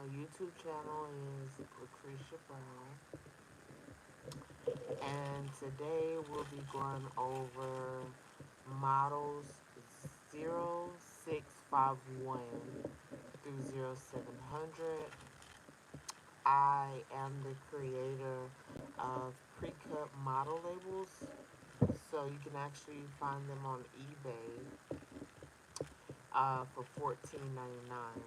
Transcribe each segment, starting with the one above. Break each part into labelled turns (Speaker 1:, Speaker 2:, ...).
Speaker 1: YouTube channel is Lucretia Brown, and today we'll be going over models 0651 through 0700. I am the creator of pre-cut model labels, so you can actually find them on eBay for $14.99.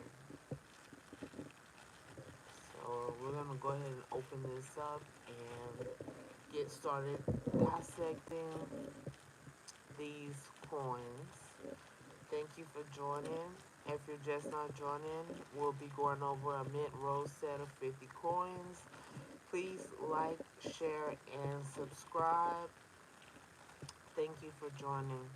Speaker 1: So we're gonna go ahead and open this up and get started dissecting these coins. Thank you for joining. If you're just not joining, we'll be going over a mint rose set of 50 coins. Please like, share, and subscribe. Thank you for joining.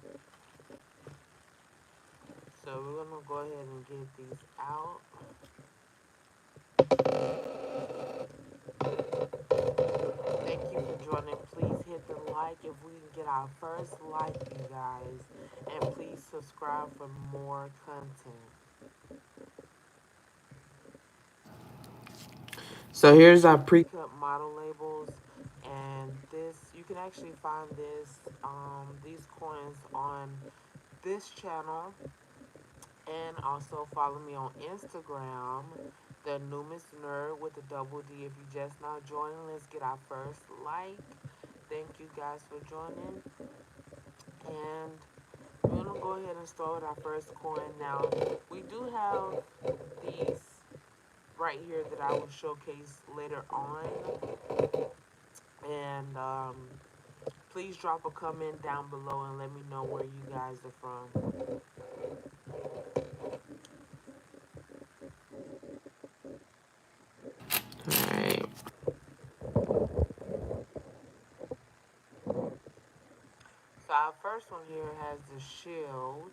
Speaker 1: So we're gonna go ahead and get these out. Thank you for joining. Please hit the like if we can get our first like, you guys. And please subscribe for more content. So here's our pre-cut model labels, and this you can actually find these coins on this channel, and also follow me on Instagram, the Numis Nerd with a double D. If you just now joining, let's get our first like. Thank you guys for joining, and we're gonna go ahead and start with our first coin. Now we do have these right here that I will showcase later on. And please drop a comment down below and let me know where you guys are from. Alright. So our first one here has the shield.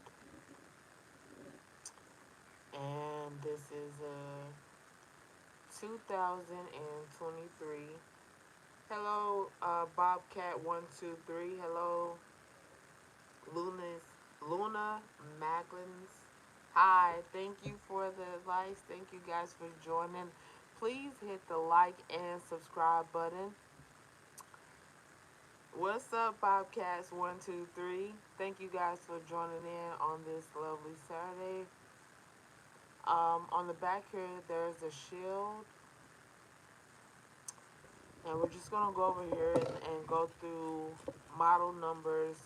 Speaker 1: And this is a 2023. Hello, Bobcat123. Hello, Luna Maglins. Hi, thank you for the likes. Thank you guys for joining. Please hit the like and subscribe button. What's up, Bobcats123? Thank you guys for joining in on this lovely Saturday. On the back here, there's a shield. And we're just going to go over here and go through model numbers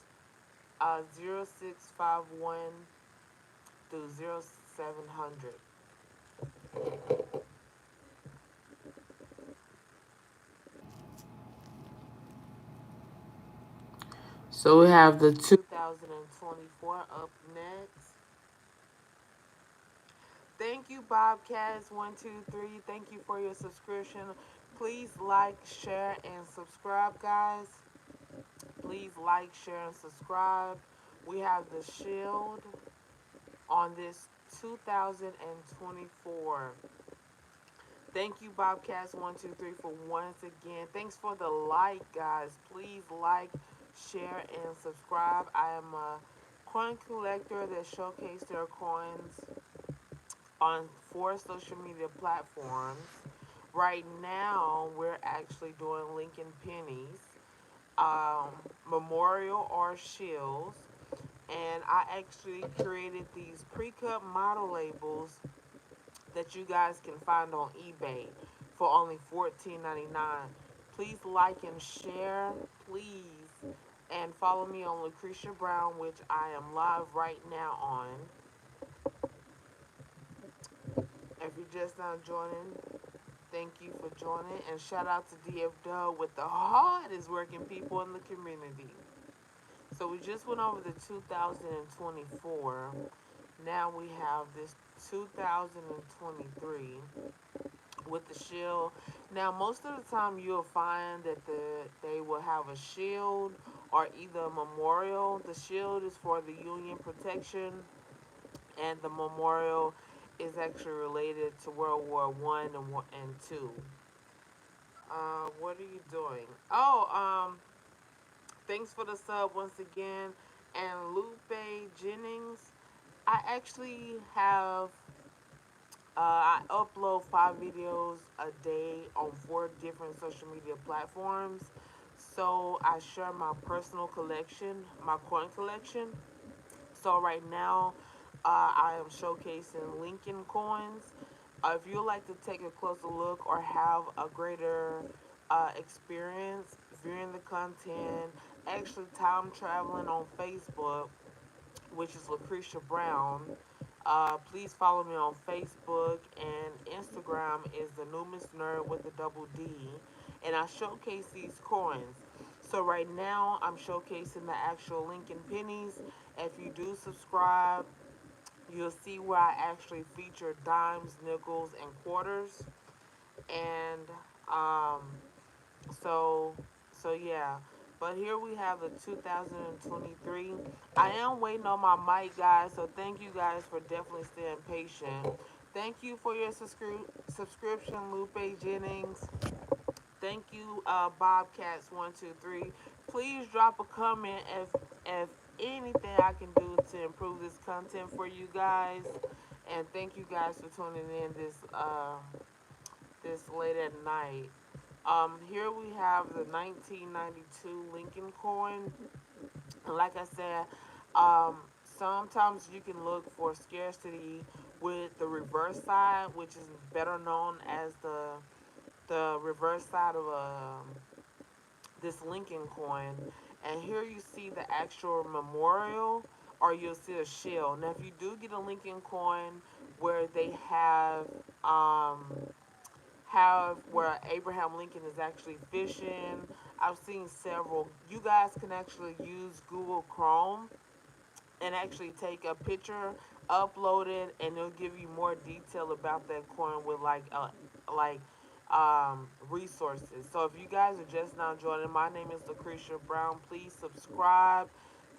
Speaker 1: 0651 through 0700. So we have the 2024 up next. Thank you, Bobcats123. Thank you for your subscription. Please like, share, and subscribe, guys. Please like, share, and subscribe. We have the shield on this 2024. Thank you, Bobcats123, for once again. Thanks for the like, guys. Please like, share, and subscribe. I am a coin collector that showcase their coins on 4 social media platforms. Right now, we're actually doing Lincoln Pennies, Memorial or Shields, and I actually created these pre-cut model labels that you guys can find on eBay for only $14.99. Please like and share, please, and follow me on Lucretia Brown, which I am live right now on. If you're just now joining, thank you for joining, and shout out to DF Dub with the hardest working people in the community. So we just went over the 2024. Now we have this 2023 with the shield. Now most of the time you'll find that they will have a shield or either a memorial. The shield is for the Union protection, and the memorial is actually related to World War One and Two. What are you doing? Thanks for the sub once again. And Lupe Jennings, I actually have I upload 5 videos a day on 4 different social media platforms. So I share my personal collection, my coin collection. So right now, I am showcasing Lincoln coins. If you'd like to take a closer look or have a greater experience viewing the content, actually time traveling on Facebook, which is Lucretia Brown. Please follow me on Facebook, and Instagram is the Numis Nerd with the double D. And I showcase these coins. So right now I'm showcasing the actual Lincoln pennies. If you do subscribe, you'll see where I actually feature dimes, nickels, and quarters. And um, so so yeah. But here we have the 2023. I am waiting on my mic, guys. So thank you guys for definitely staying patient. Thank you for your subscription, Lupe Jennings. Thank you, Bobcats123. Please drop a comment if anything I can do to improve this content for you guys. And thank you guys for tuning in this late at night. Here we have the 1992 Lincoln coin. And like I said, um, sometimes you can look for scarcity with the reverse side, which is better known as the reverse side of this Lincoln coin. And here you see the actual memorial, or you'll see a shell. Now, if you do get a Lincoln coin where they um, have where Abraham Lincoln is actually fishing. I've seen several. You guys can actually use Google Chrome and actually take a picture, upload it, and it'll give you more detail about that coin with like resources. So if you guys are just now joining, my name is Lucretia Brown. Please subscribe,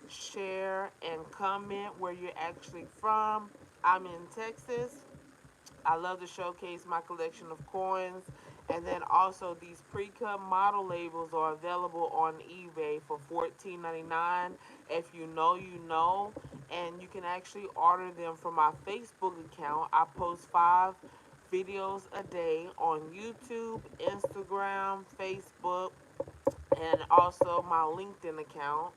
Speaker 1: share, and comment where you're actually from. I'm in Texas. I love to showcase my collection of coins. And then also these pre-cut model labels are available on eBay for $14.99. If you know, you know. And you can actually order them from my Facebook account. I post 5 videos a day on YouTube, Instagram, Facebook, and also my LinkedIn account,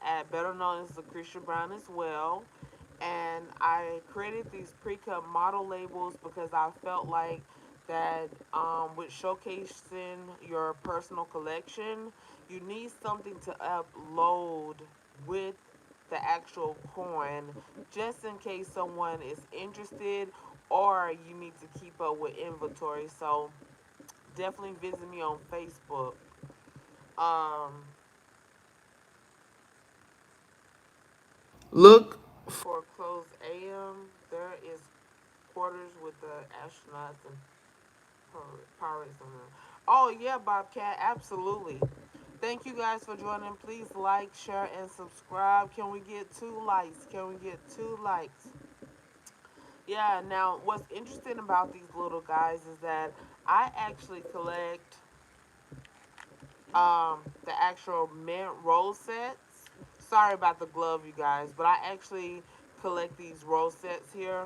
Speaker 1: at better known as Lucretia Brown as well. And I created these pre-cut model labels because I felt like that, with showcasing your personal collection, you need something to upload with the actual coin, just in case someone is interested or you need to keep up with inventory. So definitely visit me on Facebook. Um, Look for closed AM. There is quarters with the astronauts and pirates on them. Oh yeah, Bobcat, absolutely. Thank you guys for joining. Please like, share, and subscribe. Can we get 2 likes? Can we get 2 likes? Yeah. Now, what's interesting about these little guys is that I actually collect the actual mint roll sets. Sorry about the glove, you guys, but I actually collect these roll sets here,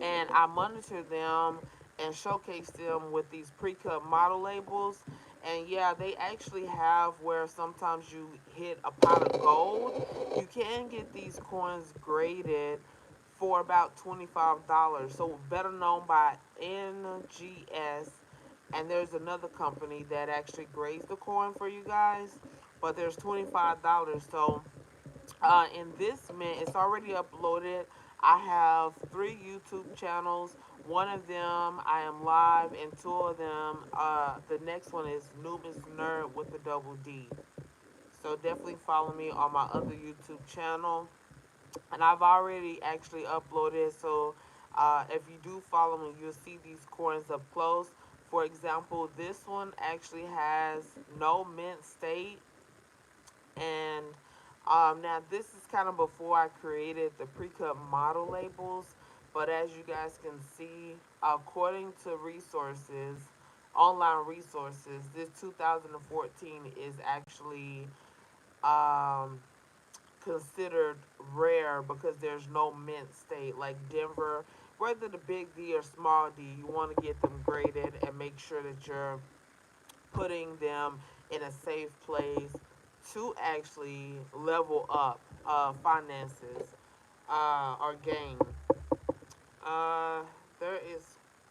Speaker 1: and I monitor them and showcase them with these pre-cut model labels. And yeah, they actually have where sometimes you hit a pot of gold. You can get these coins graded for about $25. So better known by NGS. And there's another company that actually grades the coin for you guys. But there's $25. So in this mint, it's already uploaded. I have 3 YouTube channels. One of them I am live, and 2 of them, the next one is Nubis Nerd with the double D. So definitely follow me on my other YouTube channel. And I've already actually uploaded. So if you do follow me, you'll see these coins up close. For example, this one actually has no mint state, and now this is kind of before I created the pre-cut model labels, but as you guys can see, according to resources, online resources, this 2014 is actually um, considered rare rare because there's no mint state like Denver. Whether the big D or small D, you want to get them graded and make sure that you're putting them in a safe place to actually level up finances or gain. Uh, there is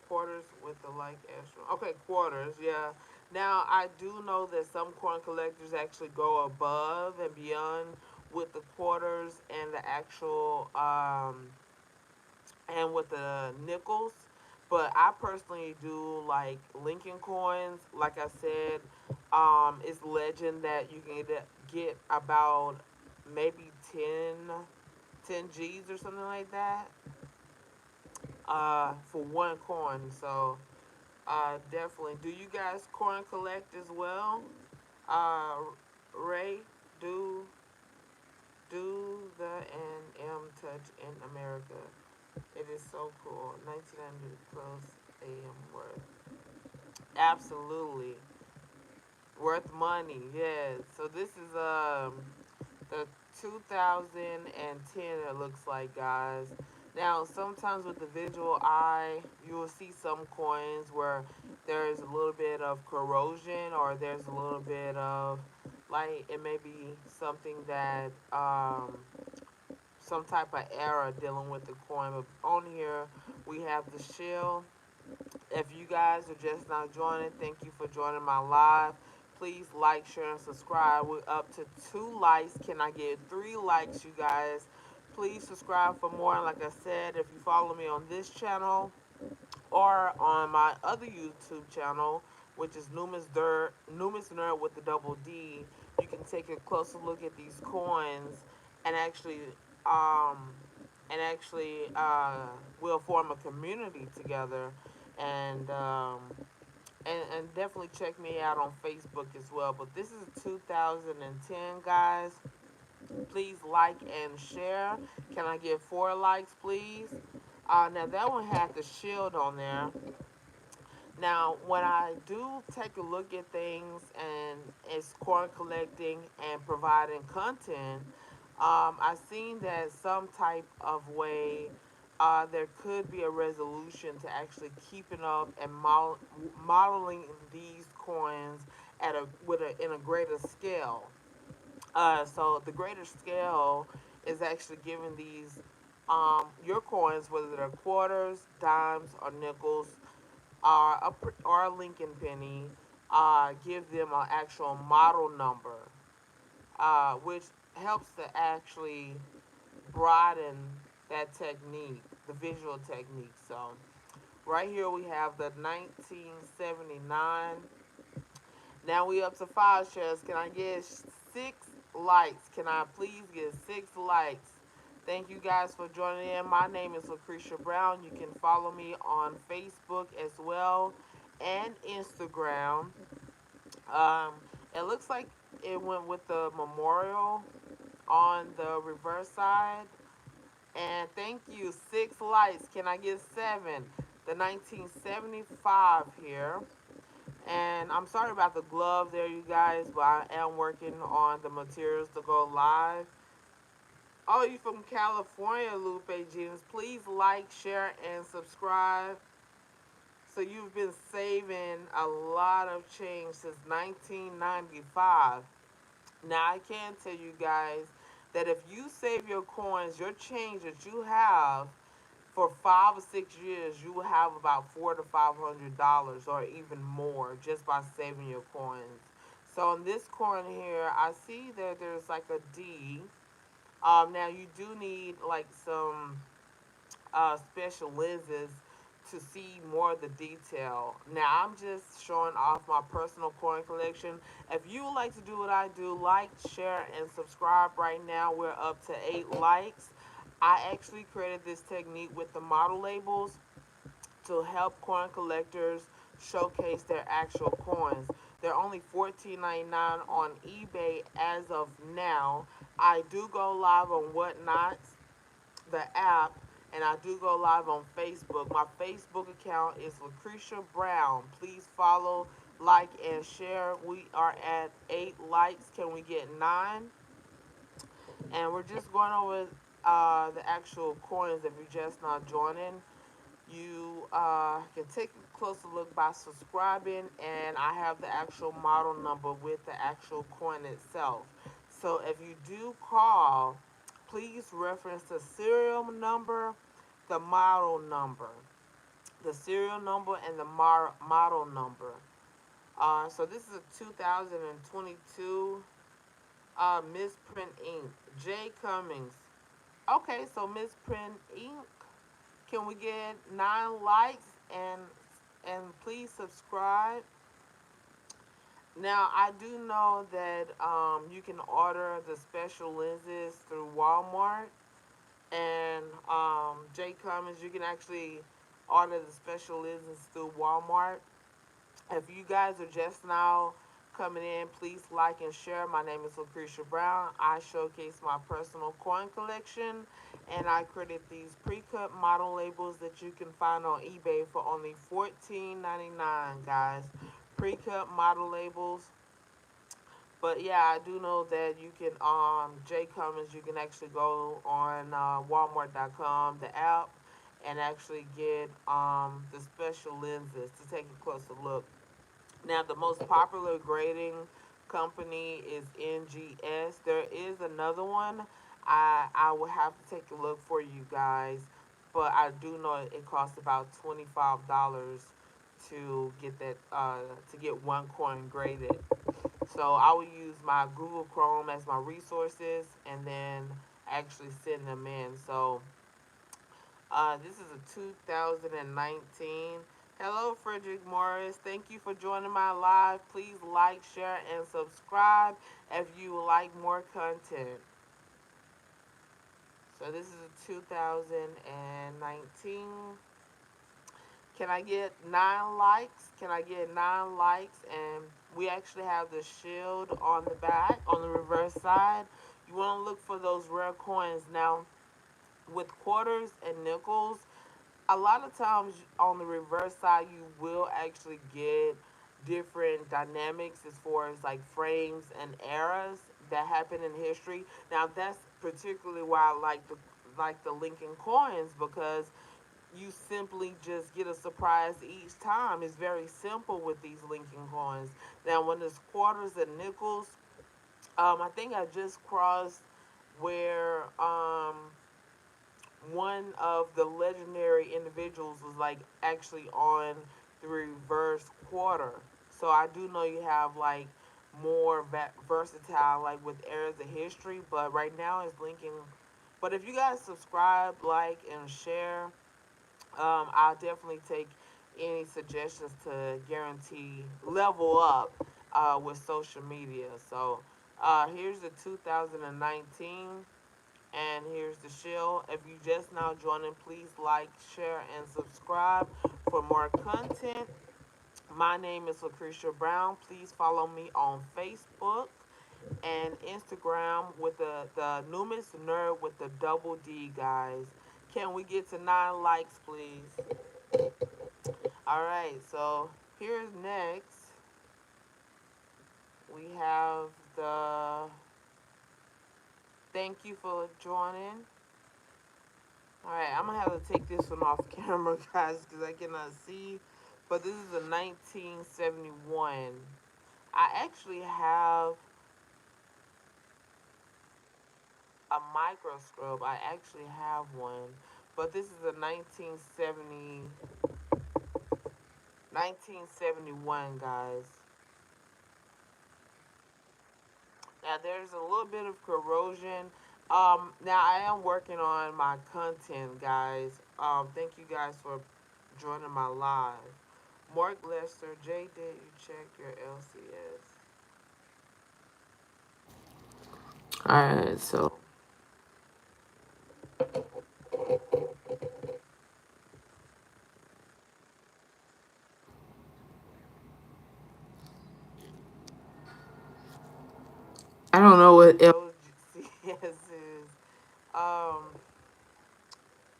Speaker 1: quarters with the like extra. Okay, quarters. Yeah. Now I do know that some coin collectors actually go above and beyond with the quarters and the actual and with the nickels. But I personally do like Lincoln coins. Like I said, it's legend that you can get about maybe 10 G's or something like that for one coin. So definitely. Do you guys coin collect as well? Uh, Ray, do the NM touch in America? It is so cool. 1900 plus AM worth. Absolutely. Worth money, yes. So this is the 2010 it looks like, guys. Now sometimes with the visual eye you will see some coins where there's a little bit of corrosion or there's a little bit of like it may be something that some type of error dealing with the coin. But on here we have the shell. If you guys are just now joining, thank you for joining my live. Please like, share, and subscribe. We're up to 2 likes. Can I get 3 likes, you guys? Please subscribe for more. And like I said, if you follow me on this channel or on my other YouTube channel, which is Numis Nerd with the double D, you can take a closer look at these coins and um actually we'll form a community together and and definitely check me out on Facebook as well. But this is 2010, guys. Please like and share. Can I get 4 likes, please? Now that one had the shield on there. Now, when I do take a look at things and it's coin collecting and providing content, I've seen that some type of way there could be a resolution to actually keeping up and modeling these coins at a with a in a greater scale. So the greater scale is actually giving these your coins, whether they're quarters, dimes, or nickels, or a Lincoln penny, give them an actual model number, which helps to actually broaden that technique, the visual technique. So right here we have the 1979. Now we up to 5 shares. Can I get 6 likes? Can I please get 6 likes? Thank you guys for joining in. My name is Lucretia Brown. You can follow me on Facebook as well and Instagram. Um, it looks like it went with the memorial on the reverse side. And thank you, 6 likes. Can I get 7? The 1975 here. And I'm sorry about the glove there, you guys, but I am working on the materials to go live. Oh, you from California, Lupe Jeans. Please like, share, and subscribe. So you've been saving a lot of change since 1995. Now I can tell you guys that if you save your coins, your change that you have for 5 or 6 years, you will have about $400 to $500 or even more just by saving your coins. So in this coin here, I see that there's like a D. Now you do need like some special lenses to see more of the detail. Now I'm just showing off my personal coin collection. If you would like to do what I do, like, share, and subscribe right now. We're up to 8 likes. I actually created this technique with the model labels to help coin collectors showcase their actual coins. They're only $14.99 on eBay as of now. I do go live on Whatnot, the app, and I do go live on Facebook. My Facebook account is Lucretia Brown. Please follow, like, and share. We are at 8 likes. Can we get 9? And we're just going over the actual coins if you're just not joining. You can take a closer look by subscribing, and I have the actual model number with the actual coin itself. So if you do call, please reference the serial number, the model number, the serial number, and the model number. So this is a 2022 Misprint Inc. J. Cummings. Okay, so Misprint Inc. Can we get 9 likes and please subscribe? Now I do know that you can order the special lenses through Walmart and J. Cummins. You can actually order the special lenses through Walmart. If you guys are just now coming in, please like and share. My name is Lucretia Brown. I showcase my personal coin collection, and I created these pre-cut model labels that you can find on eBay for only $14.99, guys. Pre-cut model labels. But yeah, I do know that you can J Cummins. You can actually go on Walmart.com, the app, and actually get the special lenses to take a closer look. Now, the most popular grading company is NGS. There is another one. I will have to take a look for you guys, but I do know it costs about $25 to get that to get one coin graded. So I will use my Google Chrome as my resources and then actually send them in. So this is a 2019. Hello, Frederick Morris. Thank you for joining my live. Please like, share, and subscribe if you would like more content. So this is a 2019. Can I get 9 likes? Can I get 9 likes? And we actually have the shield on the back, on the reverse side. You want to look for those rare coins. Now, with quarters and nickels, a lot of times on the reverse side you will actually get different dynamics as far as like frames and eras that happen in history. Now that's particularly why I like the Lincoln coins, because you simply just get a surprise each time. It's very simple with these Lincoln coins. Now when it's quarters and nickels, I think I just crossed where one of the legendary individuals was like actually on the reverse quarter. So I do know you have like more versatile like with eras of history, but right now it's linking. But if you guys subscribe, like, and share, I'll definitely take any suggestions to guarantee level up with social media. So here's the 2019. And here's the shield. If you just now joining, please like, share, and subscribe for more content. My name is Lucretia Brown. Please follow me on Facebook and Instagram with the Numis Nerd with the double D, guys. Can we get to 9 likes, please? All right, so here's next. We have the thank you for joining. Alright, I'm gonna have to take this one off camera, guys, because I cannot see. But this is a 1971. I actually have a microscope. I actually have one. But this is a 1971, guys. Now, there's a little bit of corrosion. Now, I am working on my content, guys. Thank you guys for joining my live. Mark Lester, Jay, did you check your LCS? Alright, so I don't know what LCS is.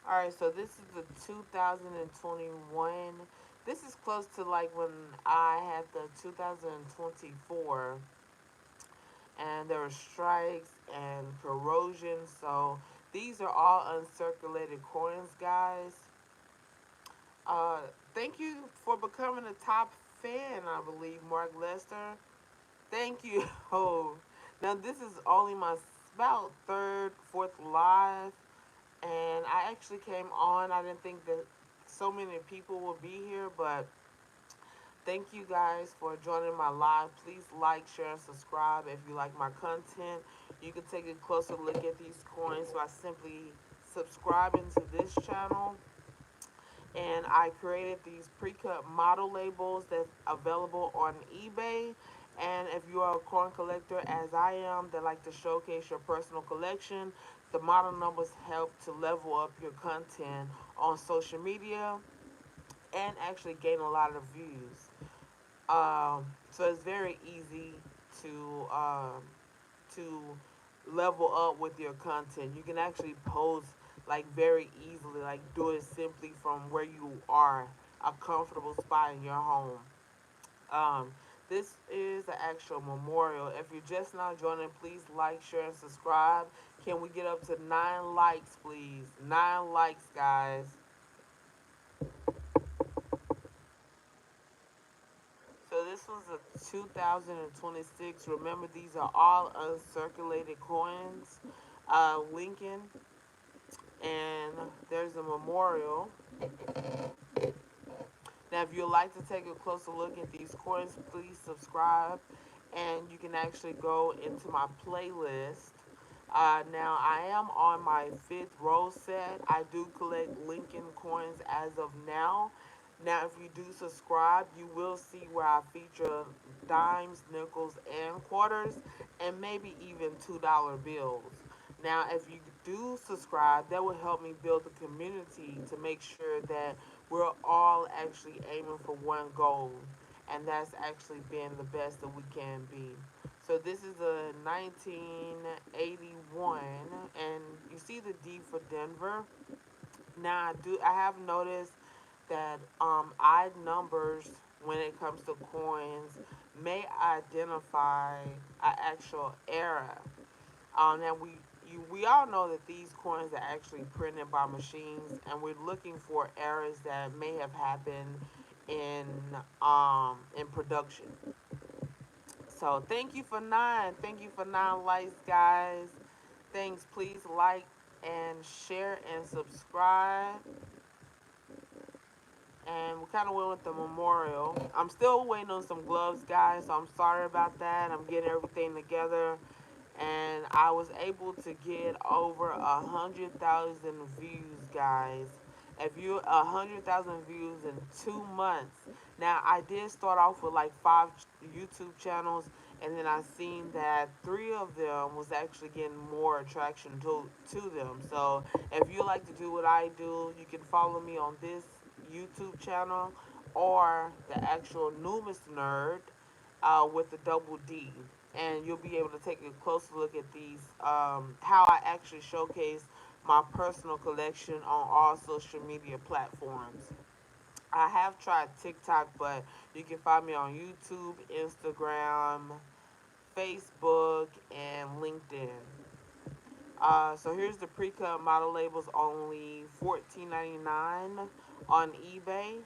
Speaker 1: Alright, so this is the 2021. This is close to like when I had the 2024, and there were strikes and corrosion. So These are all uncirculated coins, guys. Uh, Thank you for becoming a top fan, I believe, Mark Lester. Thank you. Oh, now this is only my about third, fourth live, and I actually came on. I didn't think that so many people would be here, but thank you guys for joining my live. Please like, share, and subscribe if you like my content. You can take a closer look at these coins by simply subscribing to this channel. And I created these pre-cut model labels that's available on eBay. And if you are a coin collector, as I am, that like to showcase your personal collection, the model numbers help to level up your content on social media and actually gain a lot of views. So it's very easy to level up with your content. You can actually post like very easily, like do it simply from where you are, a comfortable spot in your home. Um, this is the actual memorial. If you're just now joining, please like, share, and subscribe. Can we get up to 9 likes, please? 9 likes, guys. So this was a 2026. Remember, these are all uncirculated coins. Lincoln, and there's a memorial. Now, if you'd like to take a closer look at these coins, please subscribe, and you can actually go into my playlist. Now, I am on my fifth row set. I do collect Lincoln coins as of now. Now, if you do subscribe, you will see where I feature dimes, nickels, and quarters, and maybe even $2 bills. Now, if you do subscribe, that will help me build a community to make sure that we're all actually aiming for one goal, and that's actually being the best that we can be. So this is a 1981, and you see the D for Denver. Now I have noticed that odd numbers when it comes to coins may identify an actual era. Now we all know that these coins are actually printed by machines, and we're looking for errors that may have happened in production. So thank you for 9. Thank you for 9 likes, guys. Thanks. Please like and share and subscribe. And we kind of went with the memorial. I'm still waiting on some gloves, guys, so I'm sorry about that. I'm getting everything together, and I was able to get over 100,000 views, guys. If you 100,000 views in 2 months. Now I did start off with like 5 YouTube channels, and then I seen that 3 of them was actually getting more attraction to them. So if you like to do what I do, you can follow me on this YouTube channel or the actual Numis Nerd with the double D, and you'll be able to take a closer look at these, how I actually showcase my personal collection on all social media platforms. I have tried TikTok, but you can find me on YouTube, Instagram, Facebook, and LinkedIn. So here's the pre-cut model labels, only $14.99 on eBay,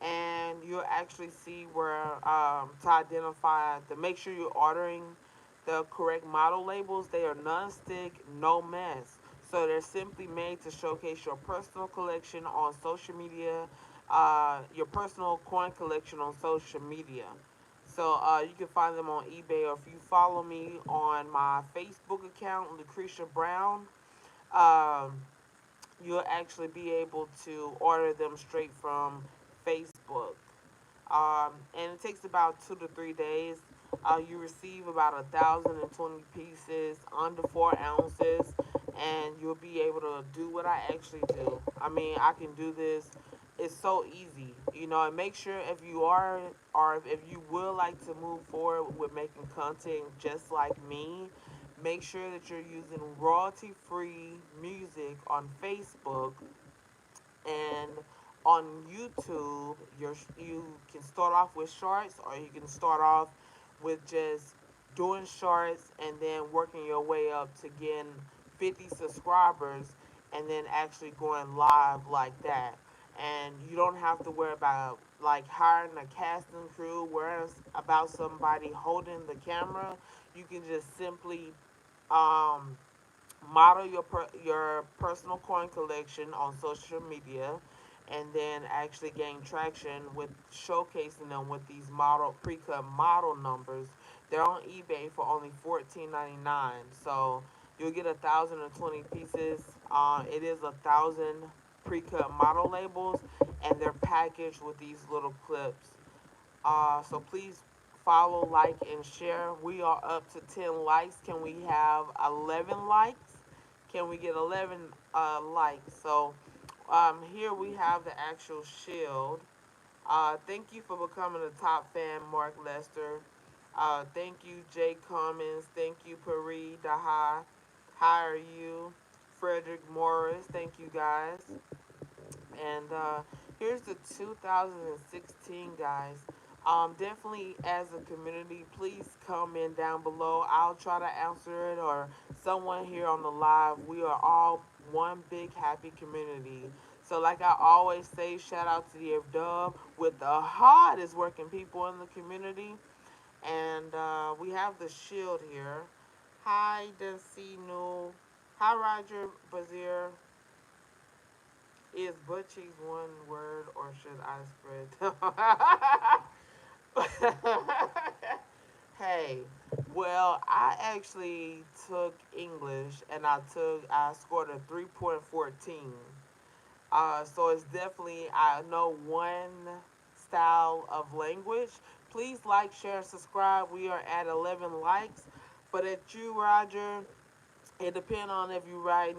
Speaker 1: and you'll actually see where to identify to make sure you're ordering the correct model labels. They are non-stick, no mess. So they're simply made to showcase your personal collection on social media, your personal coin collection on social media. So you can find them on eBay, or if you follow me on my Facebook account, Lucretia Brown, um, you'll actually be able to order them straight from Facebook. And it takes about 2 to 3 days. You receive about 1,020 pieces under 4 ounces, and you'll be able to do what I actually do. I mean, I can do this. It's so easy, and make sure if you are, or if you would like to move forward with making content just like me, make sure that you're using royalty-free music on Facebook, and on YouTube, you can start off with shorts, or you can start off with just doing shorts and then working your way up to getting 50 subscribers and then actually going live like that. And you don't have to worry about like hiring a casting crew, worrying about somebody holding the camera. You can just simply um, model your personal coin collection on social media, and then actually gain traction with showcasing them with these model pre-cut model numbers. They're on eBay for only $14.99. So you'll get 1,020 pieces. It is 1,000 pre-cut model labels, and they're packaged with these little clips. So please follow, like, and share. We are up to 10 likes. Can we have 11 likes? Can we get 11 likes? So here we have the actual shield. Thank you for becoming a top fan, Mark Lester. Thank you, Jay Cummins. Thank you, Pari Daha. How are you? Frederick Morris. Thank you, guys. And here's the 2016, guys. Definitely as a community, please comment down below. I'll try to answer it, or someone here on the live. We are all one big happy community. So, like I always say, shout out to the Dub with the hardest working people in the community. And we have the shield here. Hi, Densinu. Hi, Roger Bazier. Is butt cheeks one word, or should I spread them? Hey, well, I actually took English, and I scored a 3.14. So it's definitely, I know one style of language. Please like, share, and subscribe. We are at 11 likes. But at you, Roger, it depends on if you write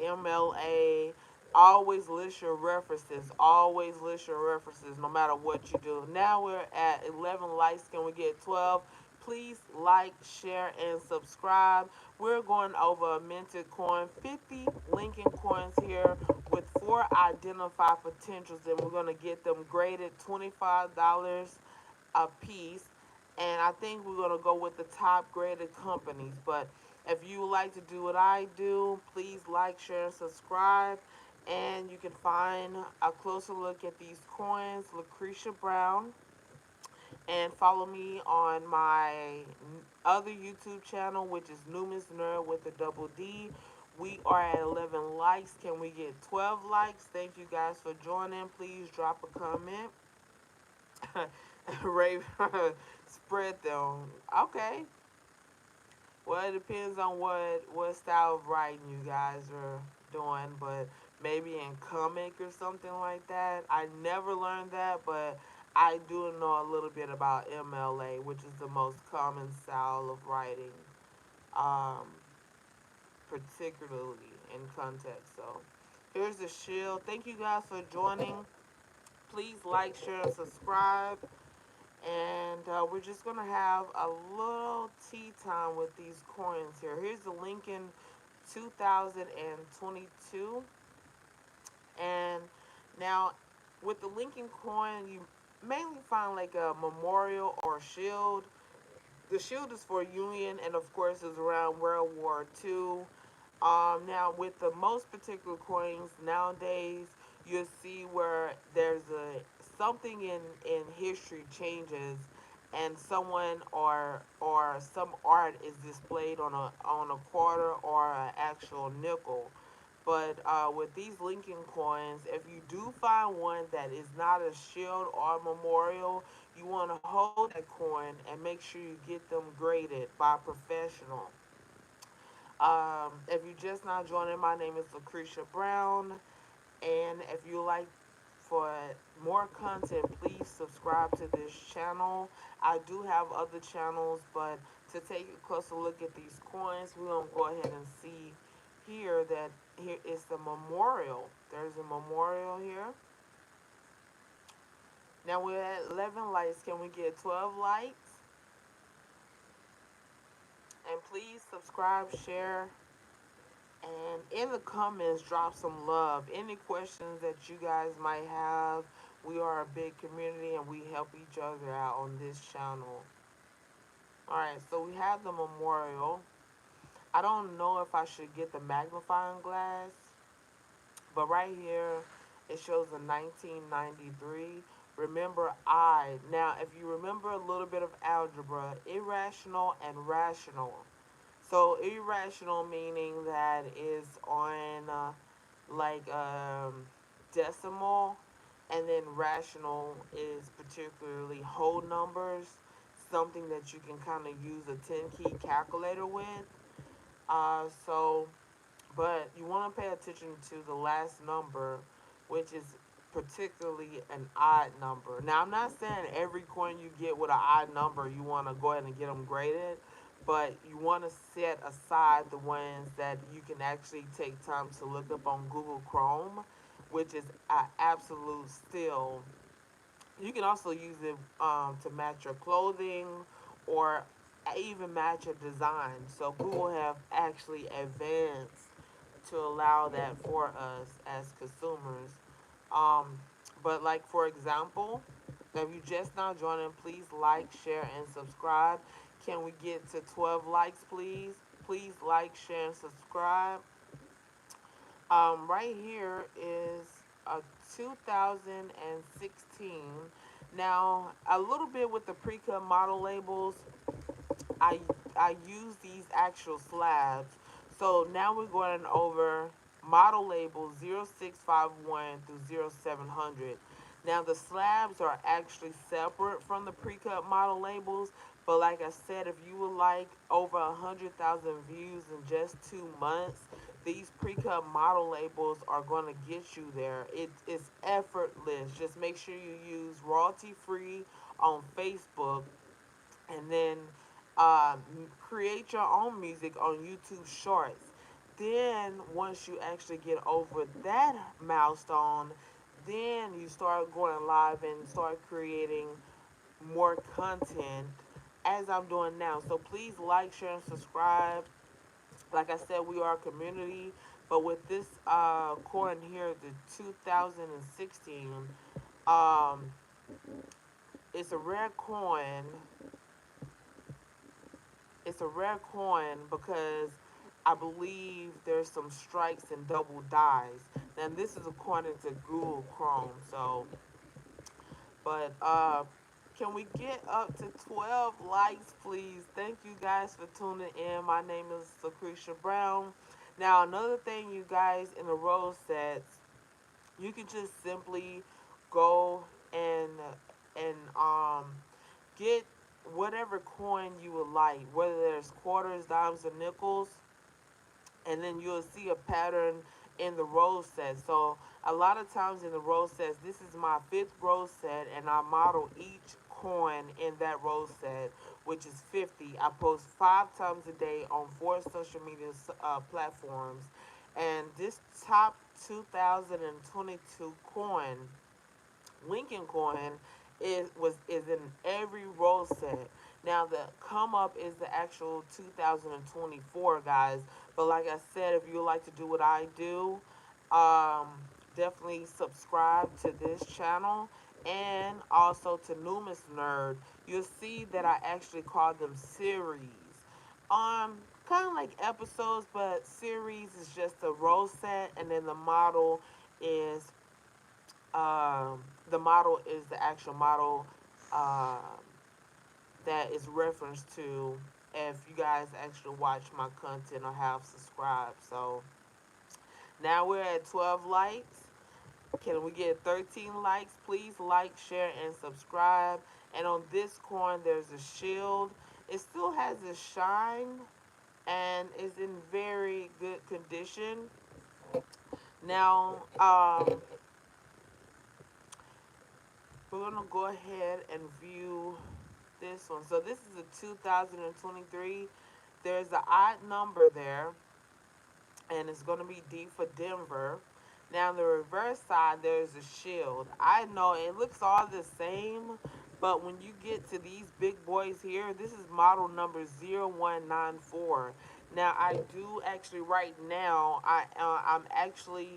Speaker 1: MLA. Always list your references. Always list your references, no matter what you do. Now we're at 11 likes. Can we get 12? Please like, share, and subscribe. We're going over a minted coin, 50 Lincoln coins here with 4 identified potentials, and we're going to get them graded $25 a piece. And I think we're going to go with the top graded companies. But if you would like to do what I do, please like, share, and subscribe. And you can find a closer look at these coins, Lucretia Brown. And follow me on my other YouTube channel, which is Newman's Nerd with a double D. We are at 11 likes. Can we get 12 likes? Thank you guys for joining. Please drop a comment. Ray, spread them. Okay. Well, it depends on what style of writing you guys are doing, but maybe in comic or something like that. I never learned that, but I do know a little bit about MLA, which is the most common style of writing, um, particularly in context. So here's the shield. Thank you guys for joining. Please like, share, and subscribe. And we're just going to have a little tea time with these coins here. Here's the Lincoln 2022. And now, with the Lincoln coin, you mainly find like a memorial or shield. The shield is for Union, and of course, is around World War II. Now, with the most particular coins nowadays, you'll see where there's a something in history changes, and someone or some art is displayed on a quarter or an actual nickel. But with these Lincoln coins, if you do find one that is not a shield or a memorial, you want to hold that coin and make sure you get them graded by a professional. If you're just not joining, my name is Lucretia Brown. And if you like for more content, please subscribe to this channel. I do have other channels, but to take a closer look at these coins, we're going to go ahead and see here that here is the memorial. There's a memorial here. Now we're at 11 likes. Can we get 12 likes? And please subscribe, share, and in the comments, drop some love. Any questions that you guys might have. We are a big community and we help each other out on this channel. Alright, so we have the memorial. I don't know if I should get the magnifying glass, but right here it shows a 1993. Remember I. Now, if you remember a little bit of algebra, irrational and rational. So irrational meaning that is on like decimal, and then rational is particularly whole numbers, something that you can kind of use a 10 key calculator with. So but you want to pay attention to the last number, which is particularly an odd number. Now, I'm not saying every coin you get with an odd number, you want to go ahead and get them graded, but you want to set aside the ones that you can actually take time to look up on Google Chrome, which is an absolute steal. You can also use it to match your clothing or even match your design. So Google have actually advanced to allow that for us as consumers. Um, but like for example, if you just now joining, please like, share, and subscribe. Can we get to 12 likes, please? Please like, share, and subscribe. Right here is a 2016. Now, a little bit with the pre-cut model labels, I I use these actual slabs. So now we're going over model labels 0651 through 0700. Now the slabs are actually separate from the pre-cut model labels, but like I said, if you would like over 100,000 views in just 2 months, these pre-cut model labels are going to get you there. It is effortless. Just make sure you use royalty free on Facebook, and then create your own music on YouTube Shorts. Then, once you actually get over that milestone, then you start going live and start creating more content as I'm doing now. So, please like, share, and subscribe. Like I said, we are a community, but with this coin here, the 2016, um, it's a rare coin. It's a rare coin because I believe there's some strikes and double dies. Now this is according to Google Chrome. So, but can we get up to 12 likes, please? Thank you guys for tuning in. My name is Lucretia Brown. Now another thing, you guys, in the role sets, you can just simply go and get whatever coin you would like, whether there's quarters, dimes, or nickels, and then you'll see a pattern in the roll set. So a lot of times in the roll sets, this is my fifth roll set, and I model each coin in that roll set, which is 50. I post 5 times a day on 4 social media platforms, and this top 2022 coin, Lincoln coin, is in every roll set. Now the come up is the actual 2024, guys. But like I said, if you like to do what I do, um, definitely subscribe to this channel and also to Numis Nerd. You'll see that I actually call them series. Kind of like episodes, but series is just a roll set, and then is the model is the actual model um, that is referenced to if you guys actually watch my content or have subscribed. So now we're at 12 likes. Can we get 13 likes? Please like, share, and subscribe. And on this coin, there's a shield. It still has a shine and is in very good condition. Now, we're gonna go ahead and view this one. So this is a 2023. There's an odd number there, and it's gonna be D for Denver. Now on the reverse side, there's a shield. I know it looks all the same, but when you get to these big boys here, this is model number 0194. Now I do actually right now, I'm actually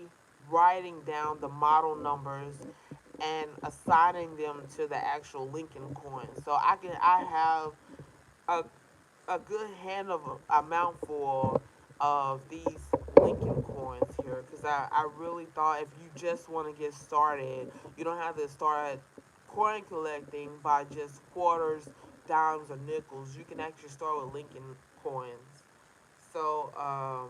Speaker 1: writing down the model numbers and assigning them to the actual Lincoln coin. So I have a a good hand of a mouthful of these Lincoln coins here, because I really thought if you just want to get started, you don't have to start coin collecting by just quarters, dimes, or nickels. You can actually start with Lincoln coins. So, all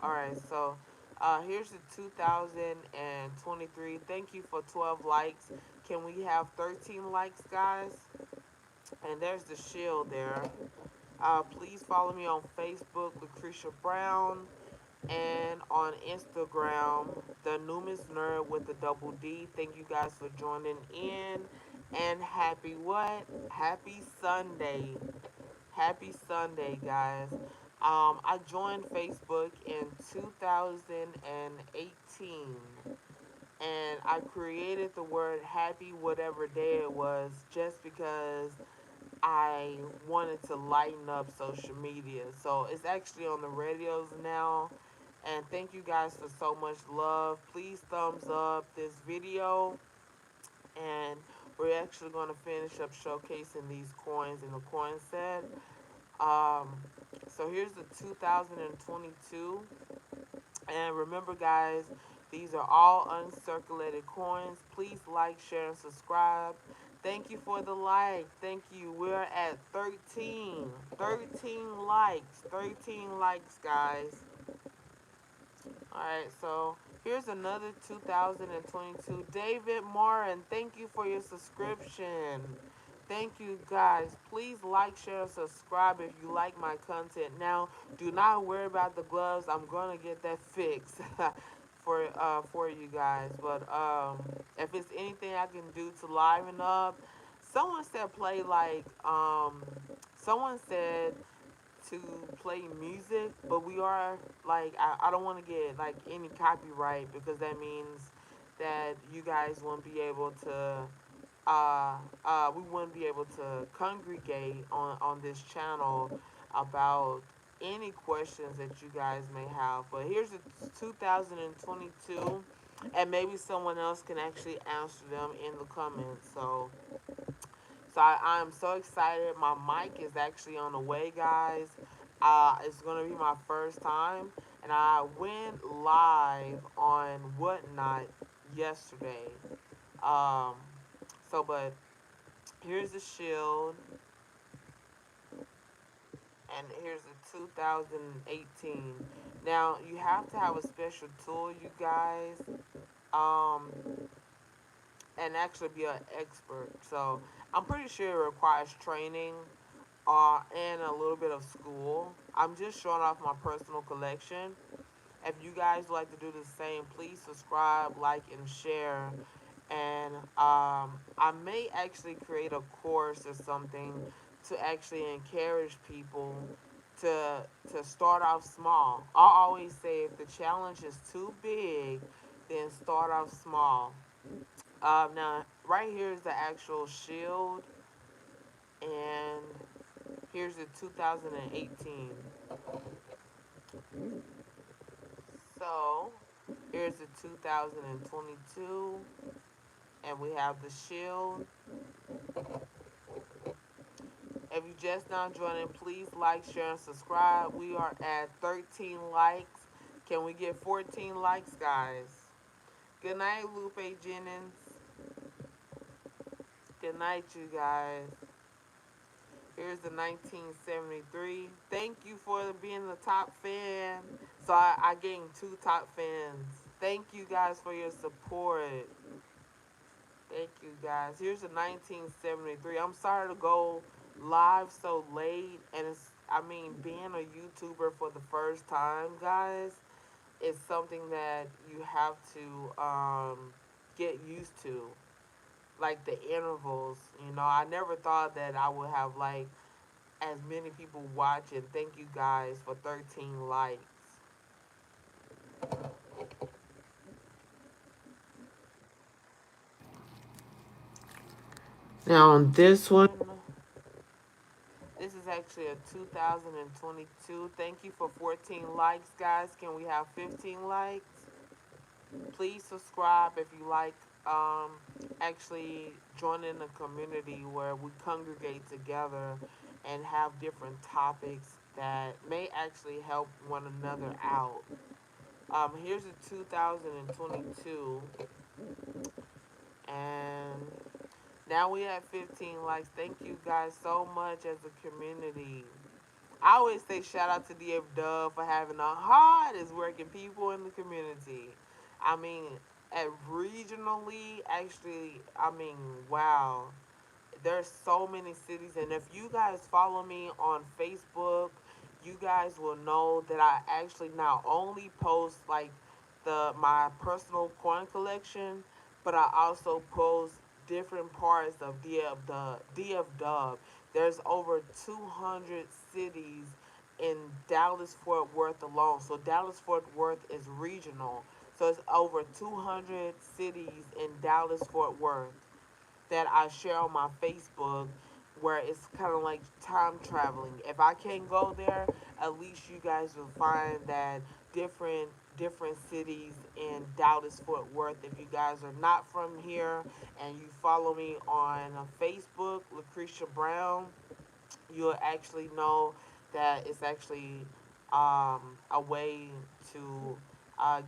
Speaker 1: right, so here's the 2023. Thank you for 12 likes. Can we have 13 likes, guys? And there's the shield there. Please follow me on Facebook, Lucretia Brown, and on Instagram, the Numis Nerd with the double D. Thank you guys for joining in. And happy what? Happy Sunday. Happy Sunday, guys. I joined Facebook in 2018, and I created the word happy whatever day it was just because I wanted to lighten up social media. So it's actually on the radios now. And thank you guys for so much love. Please thumbs up this video. And we're actually going to finish up showcasing these coins in the coin set. Um, so here's the 2022. And remember, guys, these are all uncirculated coins. Please like, share, and subscribe. Thank you for the like. Thank you. We're at 13. 13 likes. 13 likes, guys. Alright, so here's another 2022. David Morin, thank you for your subscription. Thank you, guys. Please like, share, and subscribe if you like my content. Now, do not worry about the gloves. I'm gonna get that fixed for you guys. But if it's anything I can do to liven up, someone said play like someone said to play music, but we are like I don't want to get like any copyright because that means that you guys won't be able to we wouldn't be able to congregate on this channel about any questions that you guys may have. But here's the 2022, and maybe someone else can actually answer them in the comments. I'm so excited. My mic is actually on the way, guys. It's gonna be my first time, and I went live on Whatnot yesterday. Um, but here's the shield, and here's the 2018. Now you have to have a special tool, you guys, um, and actually be an expert. So I'm pretty sure it requires training and a little bit of school. I'm just showing off my personal collection. If you guys would like to do the same, please subscribe, like, and share. And I may actually create a course or something to actually encourage people to start off small. I always say if the challenge is too big, then start off small. Now, right here is the actual shield, and here's the 2018. So, here's the 2022, and we have the shield. If you just now joining, please like, share, and subscribe. We are at 13 likes. Can we get 14 likes, guys? Good night, Lupe Jennings. Good night, you guys. Here's the 1973. Thank you for being the top fan. So I gained two top fans. Thank you guys for your support. Thank you guys. Here's the 1973. I'm sorry to go live so late, and being a YouTuber for the first time, guys, is something that you have to get used to. Like the intervals, I never thought that I would have like as many people watching. Thank you guys for 13 likes. Now on this one, this is actually a 2022. Thank you for 14 likes, guys. Can we have 15 likes? Please subscribe if you like actually joining a community where we congregate together and have different topics that may actually help one another out. Here's a 2022, and now we have 15 likes. Thank you guys so much as a community. I always say shout out to DF Dub for having the hardest working people in the community. I mean, at regionally, actually, I mean, wow. There's so many cities, and if you guys follow me on Facebook, you guys will know that I actually not only post like the my personal coin collection, but I also post different parts of DF Dub. There's over 200 cities in Dallas Fort Worth alone. So Dallas Fort Worth is regional. So it's over 200 cities in Dallas Fort Worth that I share on my Facebook, where it's kind of like time traveling. If I can't go there, at least you guys will find that different cities in Dallas Fort Worth. If you guys are not from here and you follow me on Facebook, Lucretia Brown, you'll actually know that it's actually a way to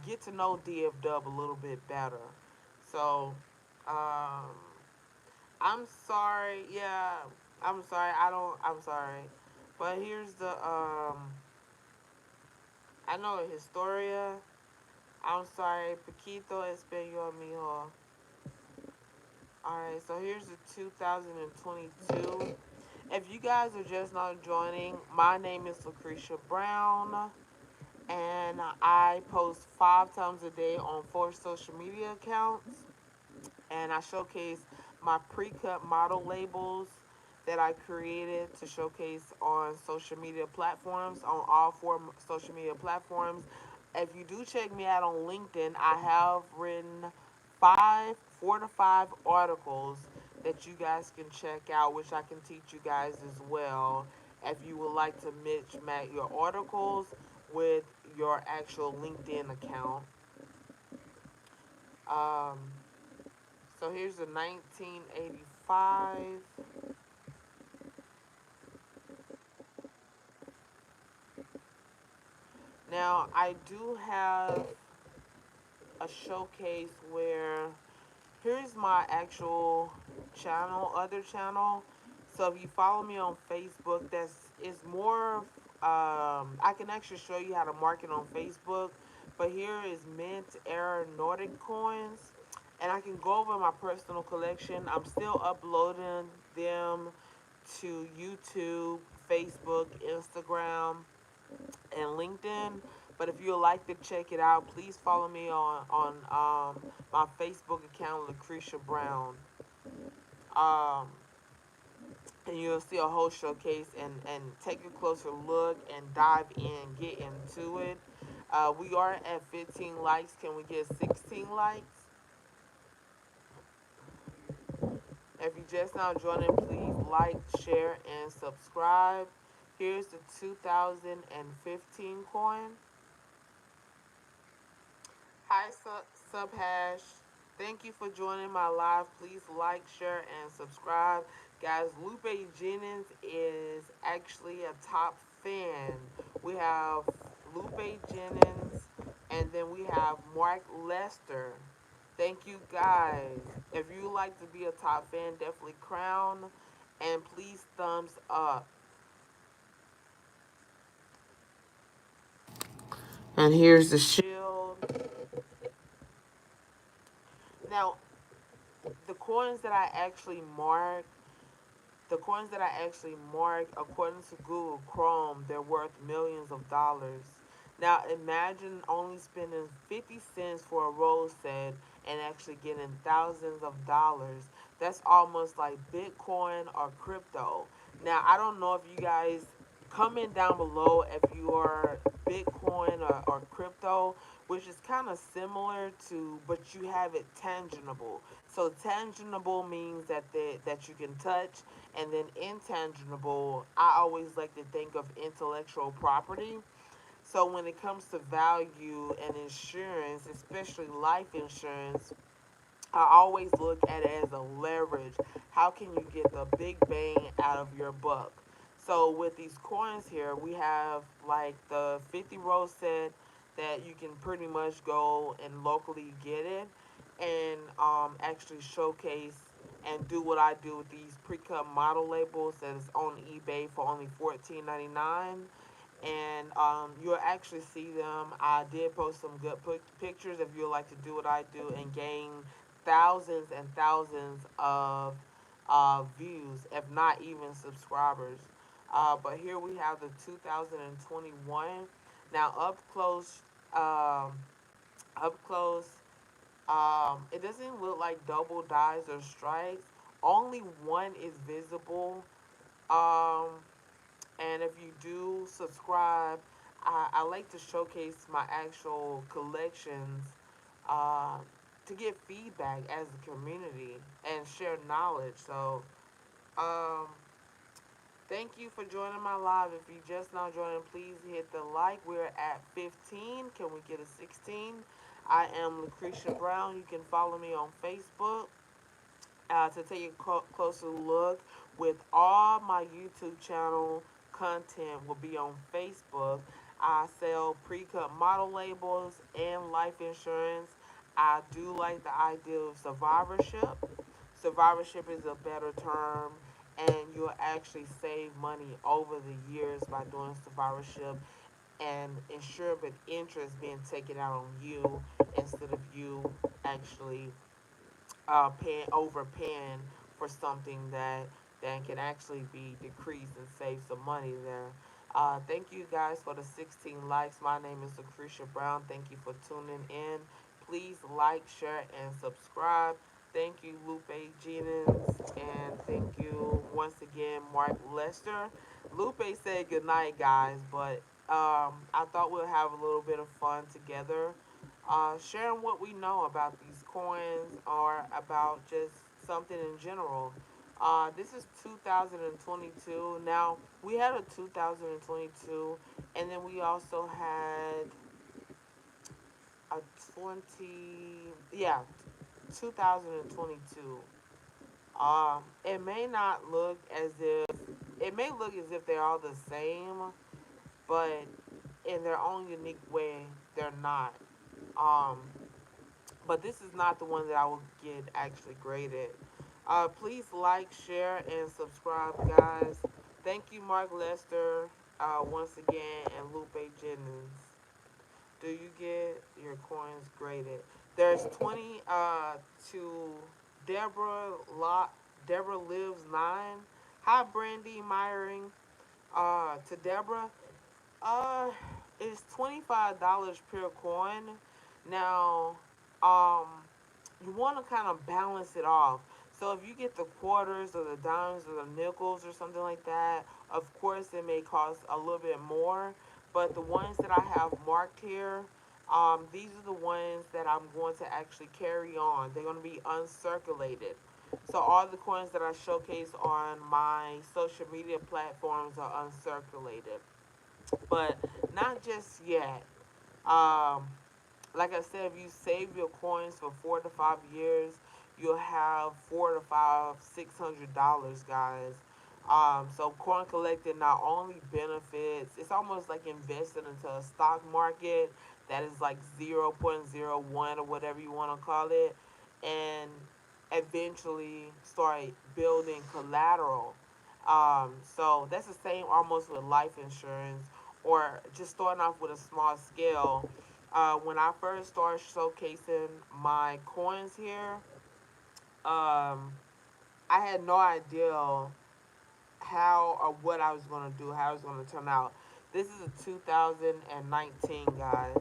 Speaker 1: get to know DF Dub a little bit better. So, um, I'm sorry. Yeah, I'm sorry. I don't. I'm sorry. But here's the. I know Historia. I'm sorry. Poquito español, mijo. Alright, so here's the 2022. If you guys are just now joining, my name is Lucretia Brown, and I post 5 times a day on 4 social media accounts, and I showcase my pre-cut model labels that I created to showcase on social media platforms, on all 4 social media platforms. If you do check me out on LinkedIn, I have written 4 to 5 articles that you guys can check out, which I can teach you guys as well. If you would like to match your articles with your actual LinkedIn account. Um, so here's the 1985. Now, I do have a showcase where here's my actual channel, other channel. So if you follow me on Facebook, that's is more. I can actually show you how to market on Facebook, but here is Mint Era Nordic coins, and I can go over my personal collection. I'm still uploading them to YouTube, Facebook, Instagram, and LinkedIn. But if you would like to check it out, please follow me on my Facebook account, Lucretia Brown. Um, and you'll see a whole showcase and take a closer look and dive in, get into it. We are at 15 likes. Can we get 16 likes? If you just now joining, please like, share, and subscribe. Here's the 2015 coin. Hi, Subhash. Thank you for joining my live. Please like, share, and subscribe. Guys, Lupe Jennings is actually a top fan. We have Lupe Jennings, and then we have Mark Lester. Thank you, guys. If you like to be a top fan, definitely crown, and please thumbs up. And here's the shield. Now, the coins that I actually mark the coins that I actually mark, according to Google Chrome, they're worth millions of dollars. Now imagine only spending 50 cents for a rose set and actually getting thousands of dollars. That's almost like Bitcoin or crypto. Now I don't know if you guys comment down below if you are Bitcoin or crypto, which is kind of similar to, but you have it tangible. So tangible means that you can touch, and then intangible, I always like to think of intellectual property. So when it comes to value and insurance, especially life insurance, I always look at it as a leverage. How can you get the big bang out of your buck? So with these coins here, we have like the 50 row set that you can pretty much go and locally get it and actually showcase and do what I do with these pre-cut model labels that is on eBay for only $14.99, and you'll actually see them. I did post some good pictures if you'd like to do what I do and gain thousands and thousands of views, if not even subscribers. But here we have the 2021. Now um, up close, it doesn't look like double dyes or stripes. Only one is visible. Um, and if you do subscribe, I like to showcase my actual collections uh, to get feedback as a community and share knowledge. So, um, thank you for joining my live. If you just now joining, please hit the like. We're at 15. Can we get a 16? I am Lucretia Brown. You can follow me on Facebook to take a closer look with all my YouTube channel content will be on Facebook. I sell pre-cut model labels and life insurance. I do like the idea of survivorship. Survivorship is a better term, and you'll actually save money over the years by doing survivorship and ensure with interest being taken out on you instead of you actually paying overpaying for something that can actually be decreased and save some money there. Thank you guys for the 16 likes. My name is Lucretia Brown. Thank you for tuning in. Please like, share, and subscribe. Thank you, Lupe Jennings, and thank you once again, Mark Lester. Lupe said good night, guys, but I thought we'll have a little bit of fun together, sharing what we know about these coins or about just something in general. This is 2022. Now, we had a 2022, and then we also had a 2022. It may not look as if, it may look as if they're all the same, but in their own unique way, they're not. Um, but this is not the one that I will get actually graded. Please like, share, and subscribe, guys. Thank you, Mark Lester, once again, and Lupe Jennings. Do you get your coins graded? There's 20 to Deborah Lot. Deborah Lives 9. Hi, Brandy Myring. To Deborah. Uh, it's $25 per coin. Now, um, you want to kind of balance it off. So if you get the quarters or the dimes or the nickels or something like that, of course it may cost a little bit more. But the ones that I have marked here, these are the ones that I'm going to actually carry on. They're going to be uncirculated. So all the coins that I showcase on my social media platforms are uncirculated, but not just yet. Um, like I said, if you save your coins for 4 to 5 years, you'll have $600, guys. So coin collecting not only benefits, it's almost like investing into a stock market that is like 0.01 or whatever you want to call it, and eventually start building collateral. So that's the same almost with life insurance or just starting off with a small scale. When I first started showcasing my coins here, I had no idea how or what I was going to do, how it was going to turn out. This is a 2019, guys.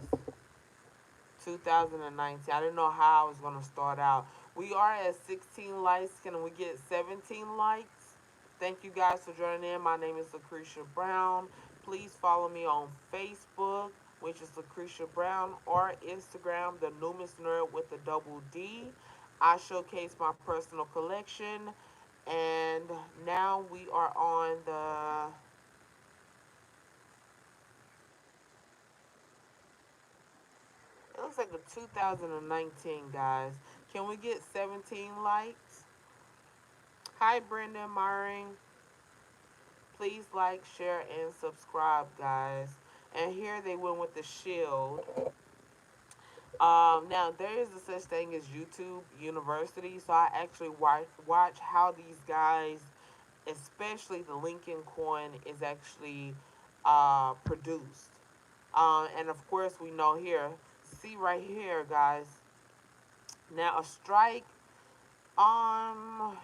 Speaker 1: 2019. I didn't know how I was going to start out. We are at 16 likes. Can we get 17 likes? Thank you guys for joining in. My name is Lucretia Brown. Please follow me on Facebook, which is Lucretia Brown, or Instagram, the Numis Nerd with the double D. I showcase my personal collection. And now we are on it looks like a 2019, guys. Can we get 17 likes? Hi, Brenda Myring. Please like, share, and subscribe, guys. And here they went with the shield. Now there is a such thing as YouTube University, so I actually watch how these guys, especially the Lincoln coin, is actually produced. And of course, we know here, see right here, guys. Now a strike, um,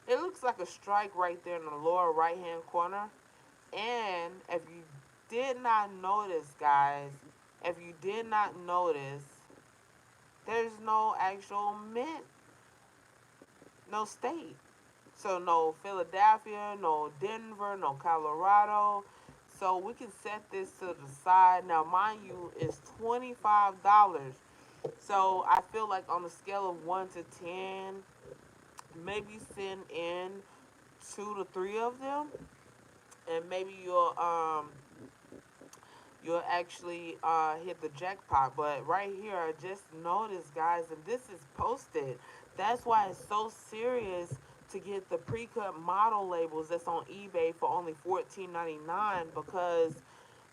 Speaker 1: it looks like a strike right there in the lower right hand corner. And if you did not notice, guys, if you did not notice, there's no actual mint, no state. So no Philadelphia, no Denver, no Colorado. So we can set this to the side. Now, mind you, it's $25. So I feel like on a scale of 1 to 10, maybe send in 2 to 3 of them, and maybe you'll actually hit the jackpot. But right here, I just noticed, guys, and this is posted. That's why it's so serious to get the pre-cut model labels that's on eBay for only $14.99, because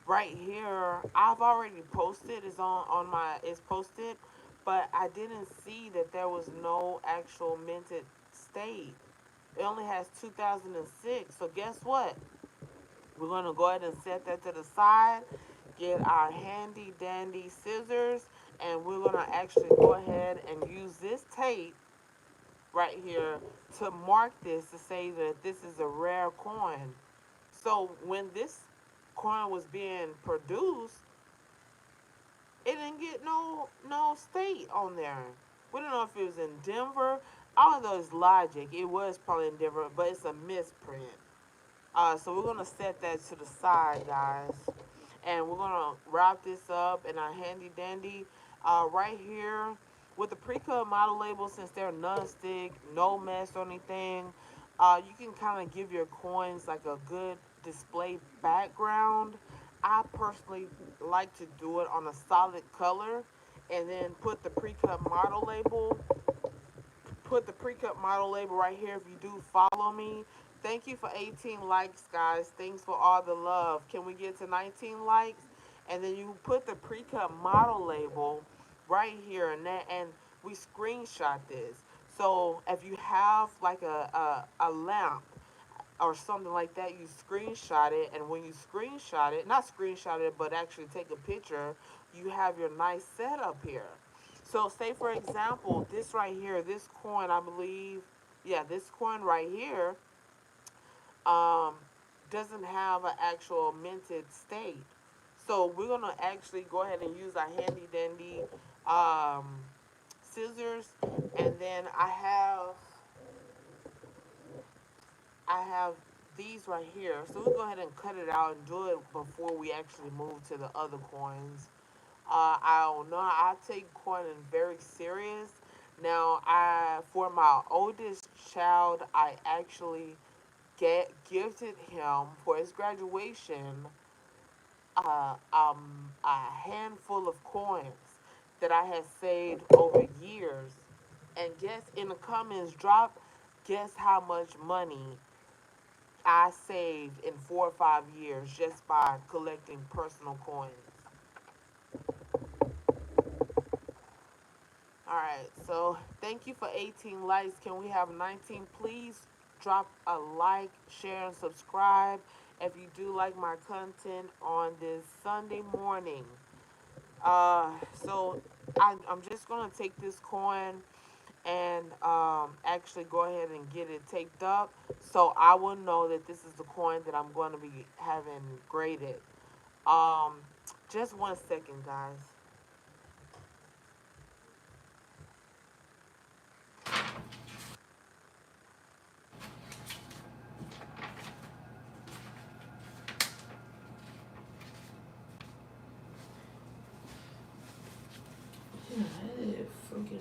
Speaker 1: right here I've already posted. It's posted, but I didn't see that there was no actual minted state. It only has 2006. So guess what? We're going to go ahead and set that to the side, get our handy dandy scissors, and we're going to actually go ahead and use this tape right here to mark this to say that this is a rare coin. So when this coin was being produced, it didn't get no state on there. We don't know if it was in Denver. Although it's logic, it was probably in Denver, but it's a misprint. So we're gonna set that to the side, guys, and we're gonna wrap this up in our handy dandy right here with the pre-cut model label. Since they're non-stick, no mess or anything, you can kind of give your coins like a good display background. I personally like to do it on a solid color, and then put the pre-cut model label right here if you do follow me. Thank you for 18 likes, guys. Thanks for all the love. Can we get to 19 likes? And then you put the pre-cut model label right here, and we screenshot this. So if you have like a lamp or something like that, you screenshot it, and when you screenshot it, not screenshot it, but actually take a picture, you have your nice setup here. So say for example, this right here, this coin, I believe, yeah, this coin right here, um, doesn't have an actual minted state. So we're gonna actually go ahead and use our handy dandy um, scissors, and then I have these right here. So we'll go ahead and cut it out and do it before we actually move to the other coins. I don't know. I take coining very serious. Now, I for my oldest child, I actually gifted him for his graduation a handful of coins that I had saved over years. And guess in the comments, guess how much money I saved in 4 or 5 years just by collecting personal coins. All right, so thank you for 18 likes. Can we have 19? Please drop a like, share, and subscribe if you do like my content on this Sunday morning. Uh, so I'm just gonna take this coin and actually go ahead and get it taped up, so I will know that this is the coin that I'm going to be having graded. Um, just 1 second, guys. Yeah, it freaking.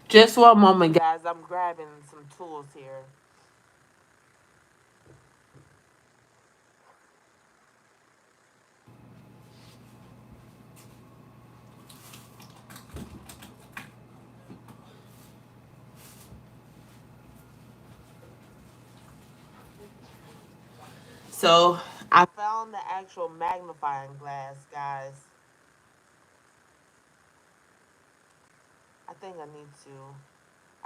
Speaker 1: Just 1 moment, guys. I'm grabbing some tools here. So I found the actual magnifying glass, guys. I think I need to.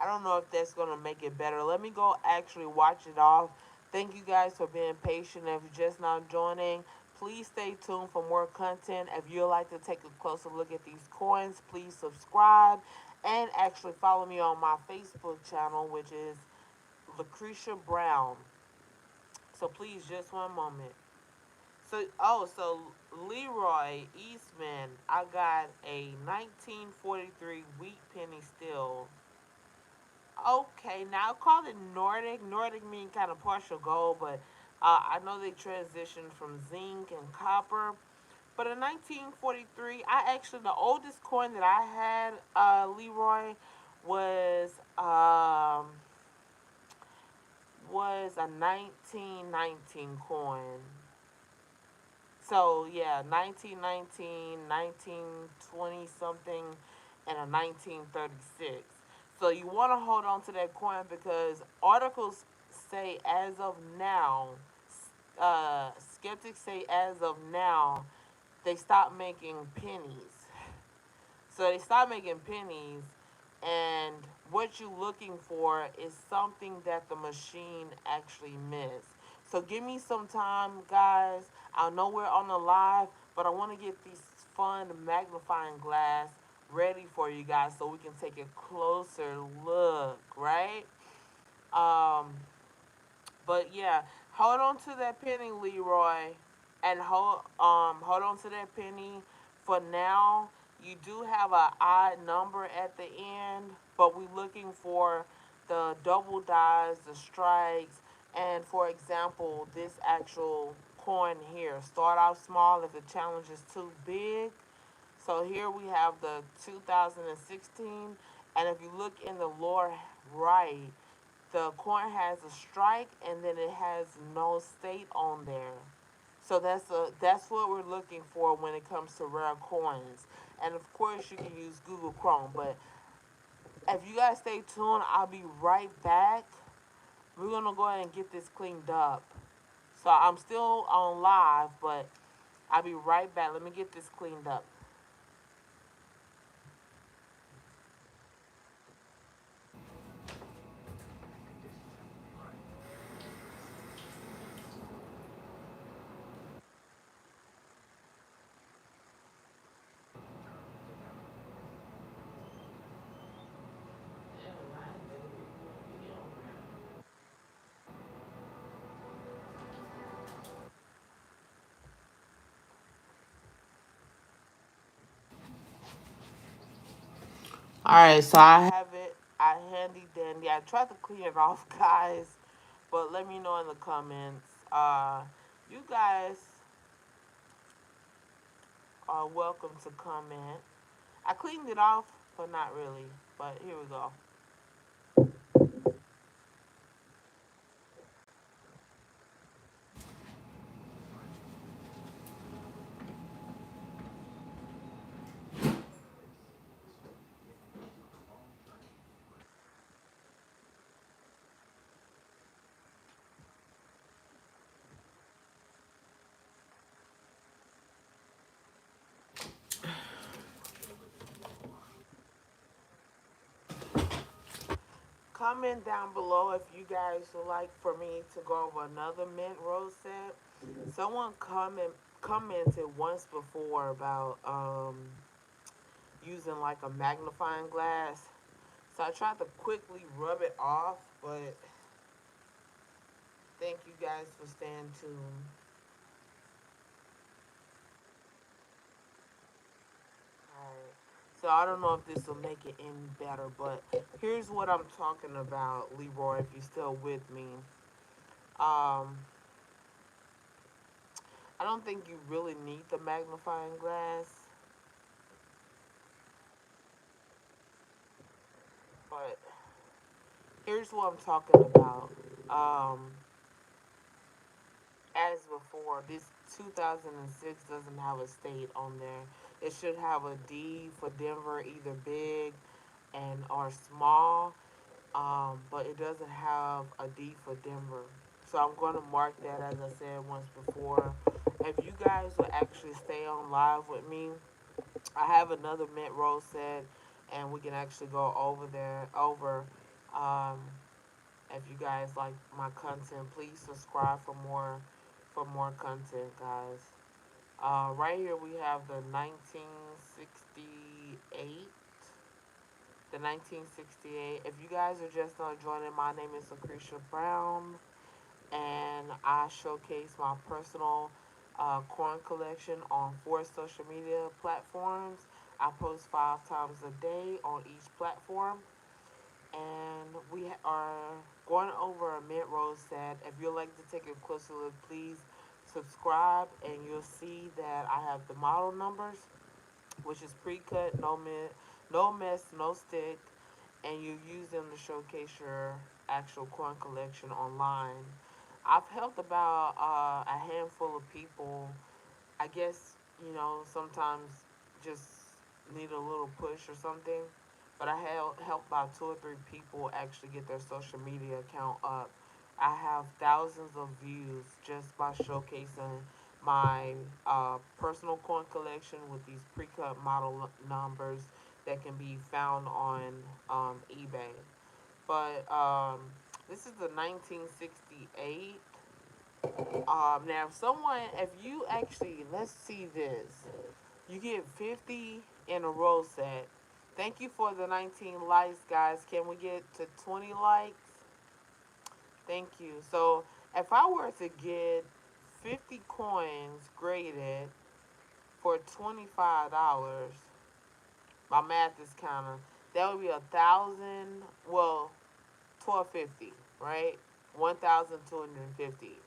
Speaker 1: I don't know if that's gonna make it better. Let me go actually watch it off. Thank you guys for being patient. If you're just now joining, please stay tuned for more content. If you'd like to take a closer look at these coins, please subscribe and actually follow me on my Facebook channel, which is Lucretia Brown. So please, just one moment. So Leroy Eastman, I got a 1943 wheat penny still. Okay, now call it Nordic. Nordic mean kind of partial gold, but I know they transitioned from zinc and copper. But in 1943, I actually the oldest coin that I had, Leroy, was um was a 1919 coin. So yeah, 1919, 1920 something, and a 1936. So you want to hold on to that coin because articles say as of now, skeptics say as of now, they stopped making pennies. So they start making pennies, and what you're looking for is something that the machine actually missed. So give me some time, guys. I know we're on the live, but I want to get these fun magnifying glass ready for you guys so we can take a closer look, right? Um, but yeah, hold on to that penny, Leroy, and hold on to that penny. For now, you do have a odd number at the end, but we're looking for the double dies, the strikes, and for example, this actual coin here. Start off small if the challenge is too big. So here we have the 2016, and if you look in the lower right, the coin has a strike and then it has no state on there. So that's what we're looking for when it comes to rare coins. And of course you can use Google Chrome. But if you guys stay tuned, I'll be right back. We're gonna go ahead and get this cleaned up. So I'm still on live, but I'll be right back. Let me get this cleaned up. Alright, so I have it. I handy dandy. I tried to clean it off, guys, but let me know in the comments. You guys are welcome to comment. I cleaned it off, but not really. But here we go. Comment down below if you guys would like for me to go over another mint rose set. Someone commented once before about using like a magnifying glass. So I tried to quickly rub it off, but thank you guys for staying tuned. Alright. So I don't know if this will make it any better, but here's what I'm talking about, Leroy, if you're still with me. Um, I don't think you really need the magnifying glass, but here's what I'm talking about. Um, as before, this 2006 doesn't have a state on there. It should have a D for Denver, either big and or small, but it doesn't have a D for Denver. So I'm going to mark that as I said once before. If you guys will actually stay on live with me, I have another mint roll set, and we can actually go over there over. Um, if you guys like my content, please subscribe for more content, guys. Right here we have the 1968. The 1968. If you guys are just not joining, my name is Lucretia Brown, and I showcase my personal coin collection on 4 social media platforms. I post 5 times a day on each platform, and we are going over a mint roll set. If you'd like to take a closer look, please subscribe, and you'll see that I have the model numbers, which is pre-cut, no mess, no stick, and you use them to showcase your actual coin collection online. I've helped about a handful of people. I guess, sometimes just need a little push or something. But I helped about 2 or 3 people actually get their social media account up. I have thousands of views just by showcasing my personal coin collection with these pre-cut model numbers that can be found on eBay. But this is the 1968. Now, if you actually, let's see this, you get 50 in a roll set. Thank you for the 19 likes, guys. Can we get to 20 likes? Thank you. So, if I were to get 50 coins graded for $25, my math is kind of, that would be 1,000, well, 1250, right? $1,250.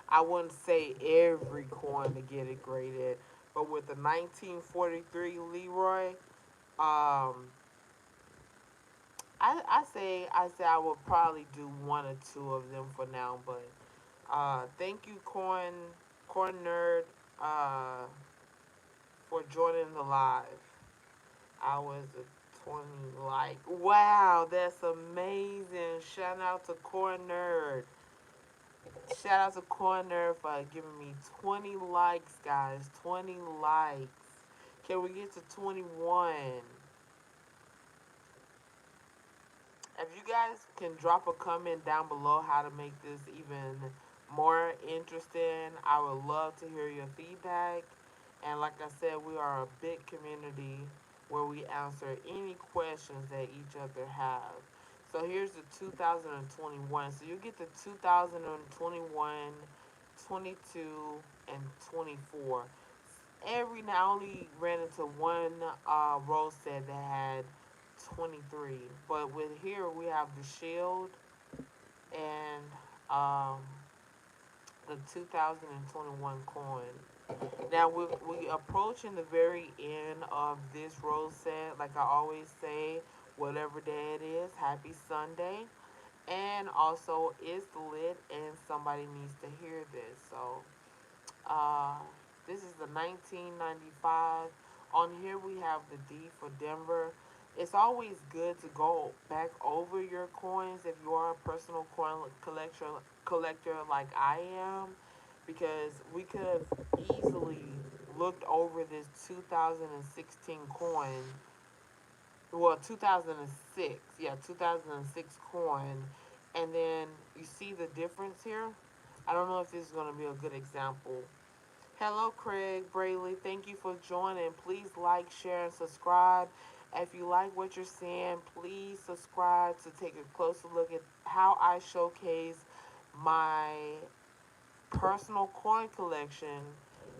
Speaker 1: I wouldn't say every coin to get it graded, but with the 1943 Leroy, I say I would probably do 1 or 2 of them for now. But thank you, Corn Nerd, for joining the live. I was a 20 like. Wow, that's amazing. Shout out to Corn Nerd. Shout out to Corn Nerd for giving me 20 likes, guys. 20 likes. Can we get to 21? If you guys can drop a comment down below how to make this even more interesting, I would love to hear your feedback. And like I said, we are a big community where we answer any questions that each other have. So here's the 2021. So you get the 2021, 22, and 24. I only ran into one roll set that had 23. But with here we have the shield and the 2021 coin. Now we approaching the very end of this roll set. Like I always say, whatever day it is, happy Sunday. And also, it's lit, and somebody needs to hear this. So uh, this is the 1995. On here we have the D for Denver. It's always good to go back over your coins if you are a personal coin collector like I am, because we could have easily looked over this 2016 coin. Well, 2006. Yeah, 2006 coin. And then you see the difference here. I don't know if this is going to be a good example. Hello, Craig Brayley. Thank you for joining. Please like, share, and subscribe. If you like what you're seeing, please subscribe to take a closer look at how I showcase my personal coin collection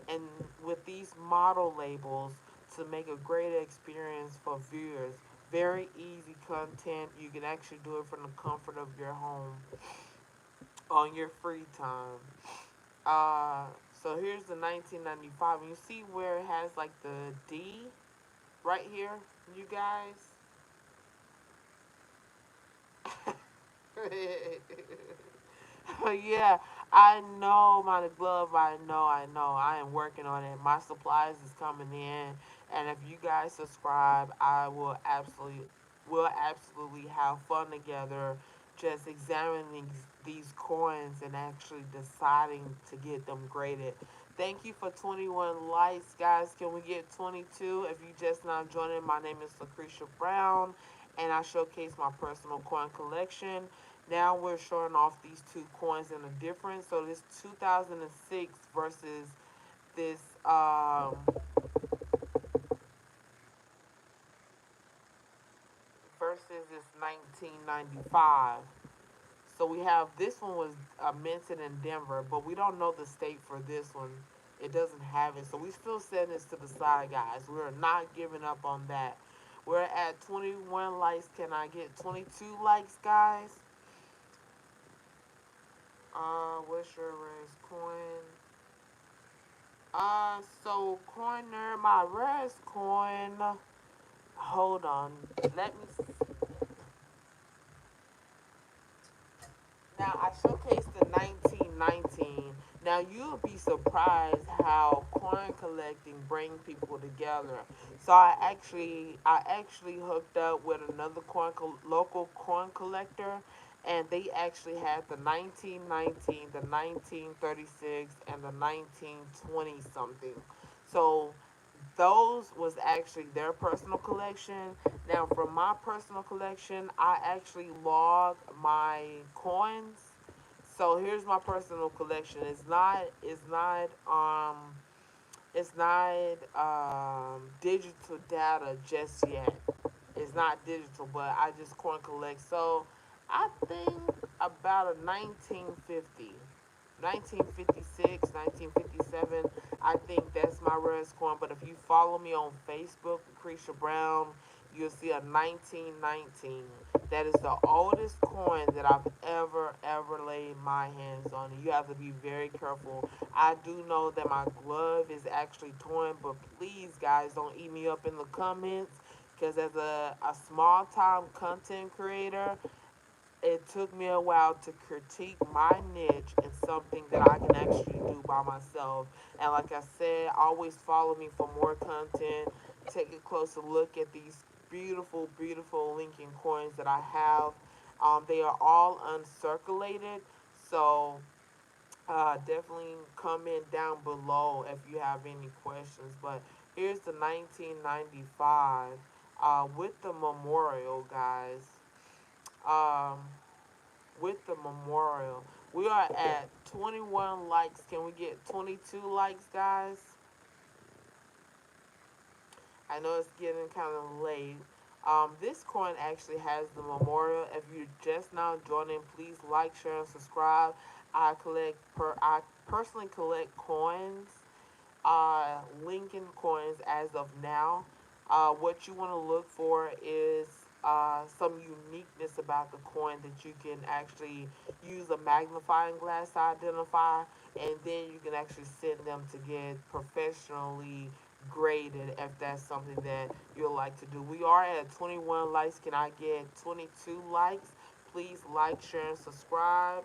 Speaker 1: and with these model labels to make a great experience for viewers. Very easy content. You can actually do it from the comfort of your home on your free time. Uh, so here's the 1995. And you see where it has like the D right here, you guys? Yeah, I know my glove. I know. I am working on it. My supplies is coming in, and if you guys subscribe, I will absolutely have fun together just examining these coins and actually deciding to get them graded. Thank you for 21 likes, guys. Can we get 22? If you just now joining, my name is Lucretia Brown, and I showcase my personal coin collection. Now we're showing off these two coins in a difference. So this 2006 this um versus this 1995. So we have this one was minted in Denver, but we don't know the state for this one. It doesn't have it. So we still setting this to the side, guys. We're not giving up on that. We're at 21 likes. Can I get 22 likes, guys? What's your rarest coin? So corner, my rarest coin. Hold on. Let me Now I showcased the 1919. Now you'll be surprised how coin collecting bring people together. So I actually hooked up with another local coin collector, and they actually had the 1919, the 1936, and the 1920 something. So those was actually their personal collection. Now, for my personal collection, I actually log my coins. So here's my personal collection. It's not digital data just yet. It's not digital, but I just coin collect. So I think about a 1950. 1956, 1957. I think that's my rarest coin. But if you follow me on Facebook, Lucretia Brown, you'll see a 1919. That is the oldest coin that I've ever laid my hands on. And you have to be very careful. I do know that my glove is actually torn, but please, guys, don't eat me up in the comments. Because as a small time content creator, it took me a while to critique my niche and something that I can actually do by myself. And like I said, always follow me for more content. Take a closer look at these beautiful Lincoln coins that I have. They are all uncirculated, so definitely comment down below if you have any questions. But here's the 1995 with the memorial, guys. Um, with the memorial. We are at 21 likes. Can we get 22 likes, guys? I know it's getting kind of late. This coin actually has the memorial. If you're just now joining, please like, share, and subscribe. I personally collect coins, Lincoln coins as of now. What you want to look for is some uniqueness about the coin that you can actually use a magnifying glass to identify, and then you can actually send them to get professionally graded if that's something that you'll like to do. We are at 21 likes. Can I get 22 likes? Please like, share, and subscribe.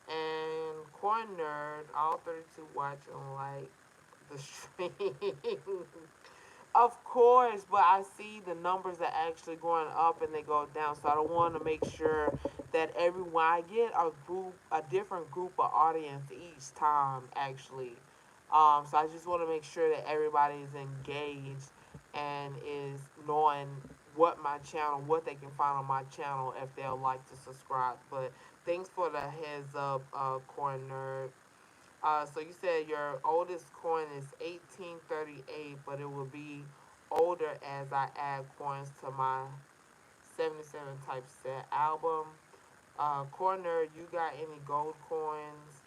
Speaker 1: And Coin Nerd, all 32 watching like the stream. Of course, but I see the numbers are actually going up and they go down. So I don't want to make sure that everyone I get a different group of audience each time actually. So I just want to make sure that everybody is engaged and is knowing what they can find on my channel if they'll like to subscribe. But thanks for the heads up, Corn Nerd. So you said your oldest coin is 1838, but it will be older as I add coins to my 77 type set album. Corner, you got any gold coins?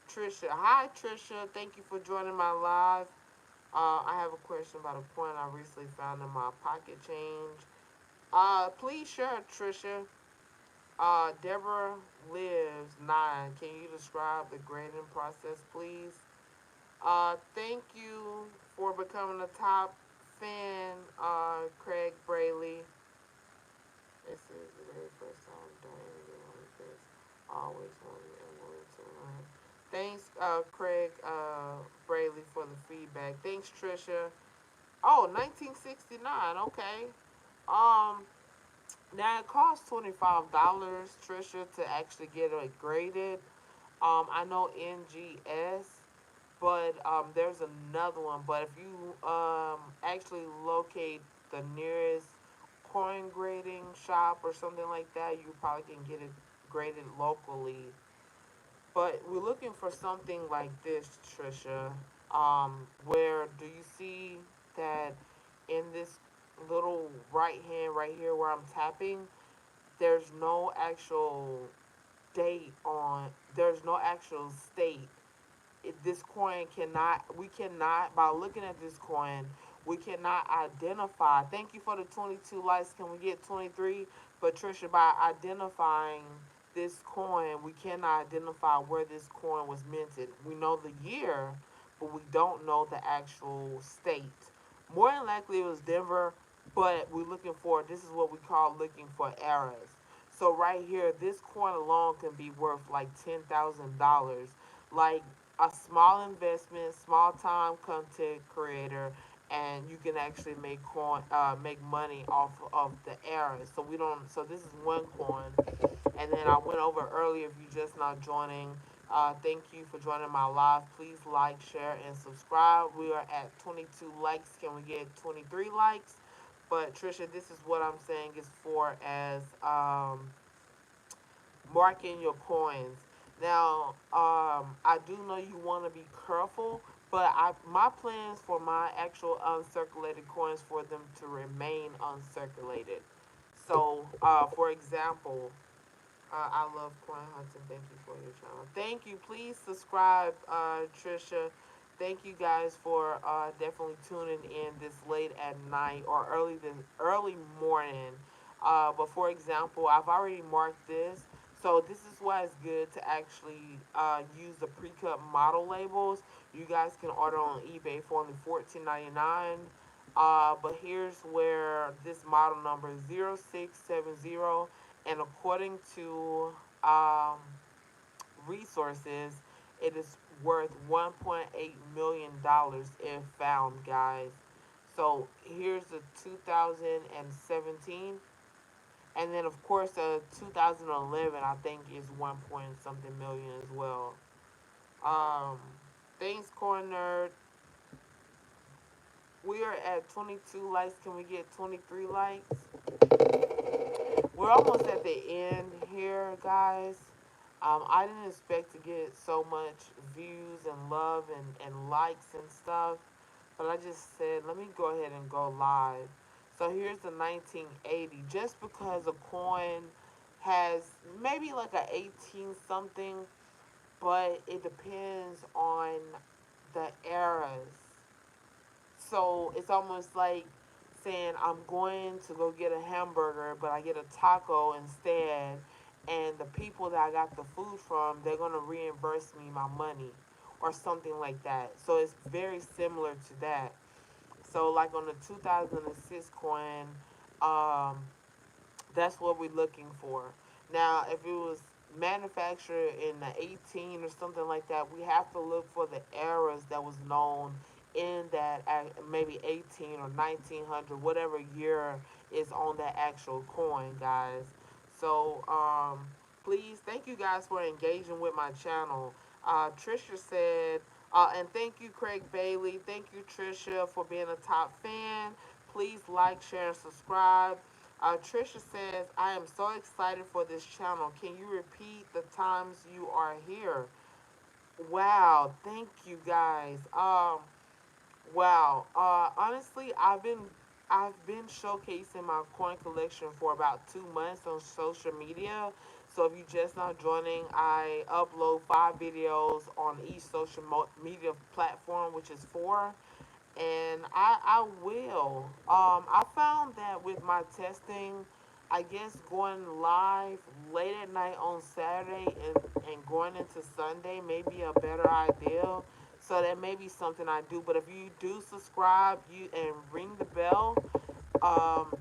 Speaker 1: Trisha, hi Trisha, thank you for joining my live. I have a question about a coin I recently found in my pocket change. Please share, Trisha. Deborah lives 9. Can you describe the grading process, please? Thank you for becoming a top fan, Craig Brayley. This is the very first time doing anything like this. Always wanted and wanted to learn. Thanks, Craig Brayley, for the feedback. Thanks, Trisha. Oh, 1969. Okay. Um, Now it costs $25, Trisha, to actually get it graded. I know NGS, but there's another one. But if you actually locate the nearest coin grading shop or something like that, you probably can get it graded locally. But we're looking for something like this, Trisha. Where do you see that in this little right hand right here where I'm tapping, there's no actual date on, there's no actual state. This coin cannot, we cannot, by looking at this coin, we cannot identify. Thank you for the 22 likes. Can we get 23? Patricia, by identifying this coin, we cannot identify where this coin was minted. We know the year, but we don't know the actual state. More than likely it was Denver, but we're looking for, this is what we call looking for errors. So right here, this coin alone can be worth like $10,000. Like a small investment, small time content creator, and you can actually make money off of the errors. So we don't. So this is one coin, and then I went over earlier. If you just not joining, thank you for joining my live. Please like, share, and subscribe. We are at 22 likes. Can we get 23 likes? But Trisha, this is what I'm saying is for as marking your coins. Now, I do know you want to be careful, but my plans for my actual uncirculated coins for them to remain uncirculated. So, for example, I love coin hunting. Thank you for your channel. Thank you. Please subscribe, Trisha. Thank you guys for definitely tuning in this late at night or early morning. But for example, I've already marked this. So this is why it's good to actually use the pre-cut model labels. You guys can order on eBay for only $14.99. But here's where this model number is 0670, and according to um, resources, it is worth $1.8 million if found, guys. So here's the 2017, and then of course the 2011 I think is 1 point something million as well. Um, Thanks, Corner. We are at 22 likes. Can we get 23 likes? We're almost at the end here, guys. I didn't expect to get so much views and love and likes and stuff, but I just said, let me go ahead and go live. So here's the 1980. Just because a coin has maybe like a 18 something, but it depends on the eras. So it's almost like saying I'm going to go get a hamburger, but I get a taco instead, and the people that I got the food from, they're gonna reimburse me my money, or something like that. So it's very similar to that. So like on the 2006 coin, um, that's what we're looking for. Now, if it was manufactured in the 18 or something like that, we have to look for the eras that was known in that maybe 18 or 1900, whatever year is on that actual coin, guys. So, please, thank you guys for engaging with my channel. Trisha said, and thank you, Craig Bailey. Thank you, Trisha, for being a top fan. Please like, share, and subscribe. Trisha says, I am so excited for this channel. Can you repeat the times you are here? Wow, thank you guys. Wow. Honestly, I've been showcasing my coin collection for about 2 months on social media. So if you just not joining, I upload 5 videos on each social media platform, which is four, and I will. I found that with my testing, I guess going live late at night on Saturday and going into Sunday may be a better idea. So that may be something I do. But if you do subscribe, you and ring the bell, um,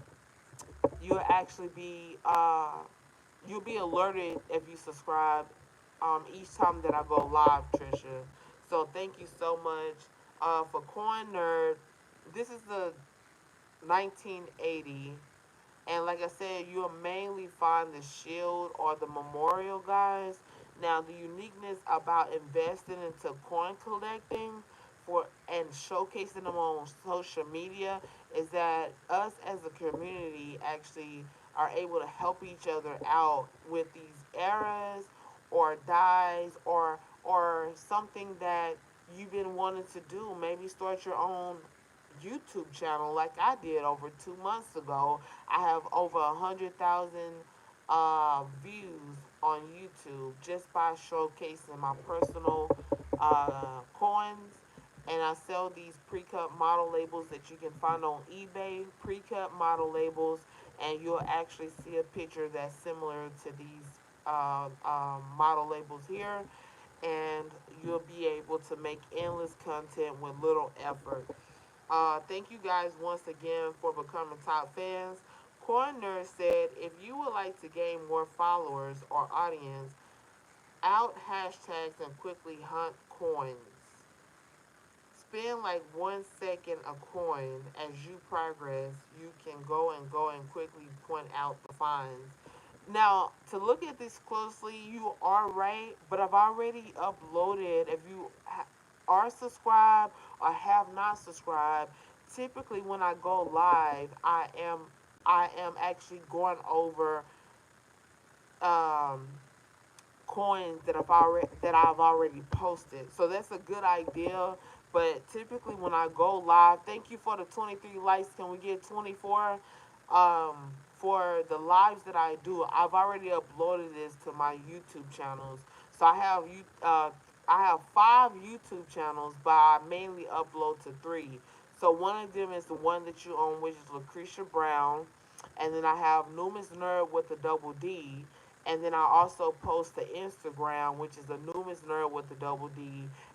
Speaker 1: you'll actually be you'll be alerted if you subscribe each time that I go live, Trisha. So thank you so much for Coin Nerd. This is the 1980. And like I said, you'll mainly find the shield or the memorial, guys. Now, the uniqueness about investing into coin collecting for and showcasing them on social media is that us as a community actually are able to help each other out with these eras or dies or something that you've been wanting to do. Maybe start your own YouTube channel like I did over 2 months ago. I have over 100,000 views on YouTube just by showcasing my personal coins. And I sell these pre-cut model labels that you can find on eBay, pre-cut model labels, and you'll actually see a picture that's similar to these model labels here, and you'll be able to make endless content with little effort. Thank you guys once again for becoming top fans. Corn Nerd said, if you would like to gain more followers or audience, out hashtags and quickly hunt coins. Spend like 1 second a coin. As you progress, you can go and quickly point out the finds. Now, to look at this closely, you are right, but I've already uploaded. If you are subscribed or have not subscribed, typically when I go live, I am actually going over um, coins that I've already posted. So that's a good idea. But typically when I go live, thank you for the 23 likes. Can we get 24? For the lives that I do, I've already uploaded this to my YouTube channels. So I have 5 YouTube channels, but I mainly upload to 3. So one of them is the one that you own, which is Lucretia Brown, and then I have Numis Nerd with the double D, and then I also post the Instagram, which is the Numis Nerd with the double D,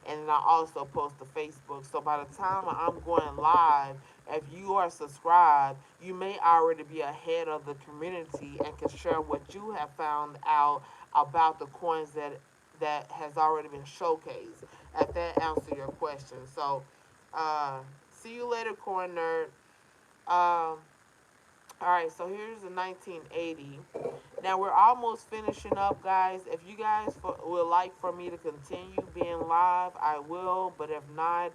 Speaker 1: and then I also post the Facebook. So by the time I'm going live, if you are subscribed, you may already be ahead of the community and can share what you have found out about the coins that has already been showcased. If that answer your question. So, uh, see you later, Corn Nerd. Um, all right, so here's the 1980. Now we're almost finishing up, guys. If you guys would like for me to continue being live, I will. But if not,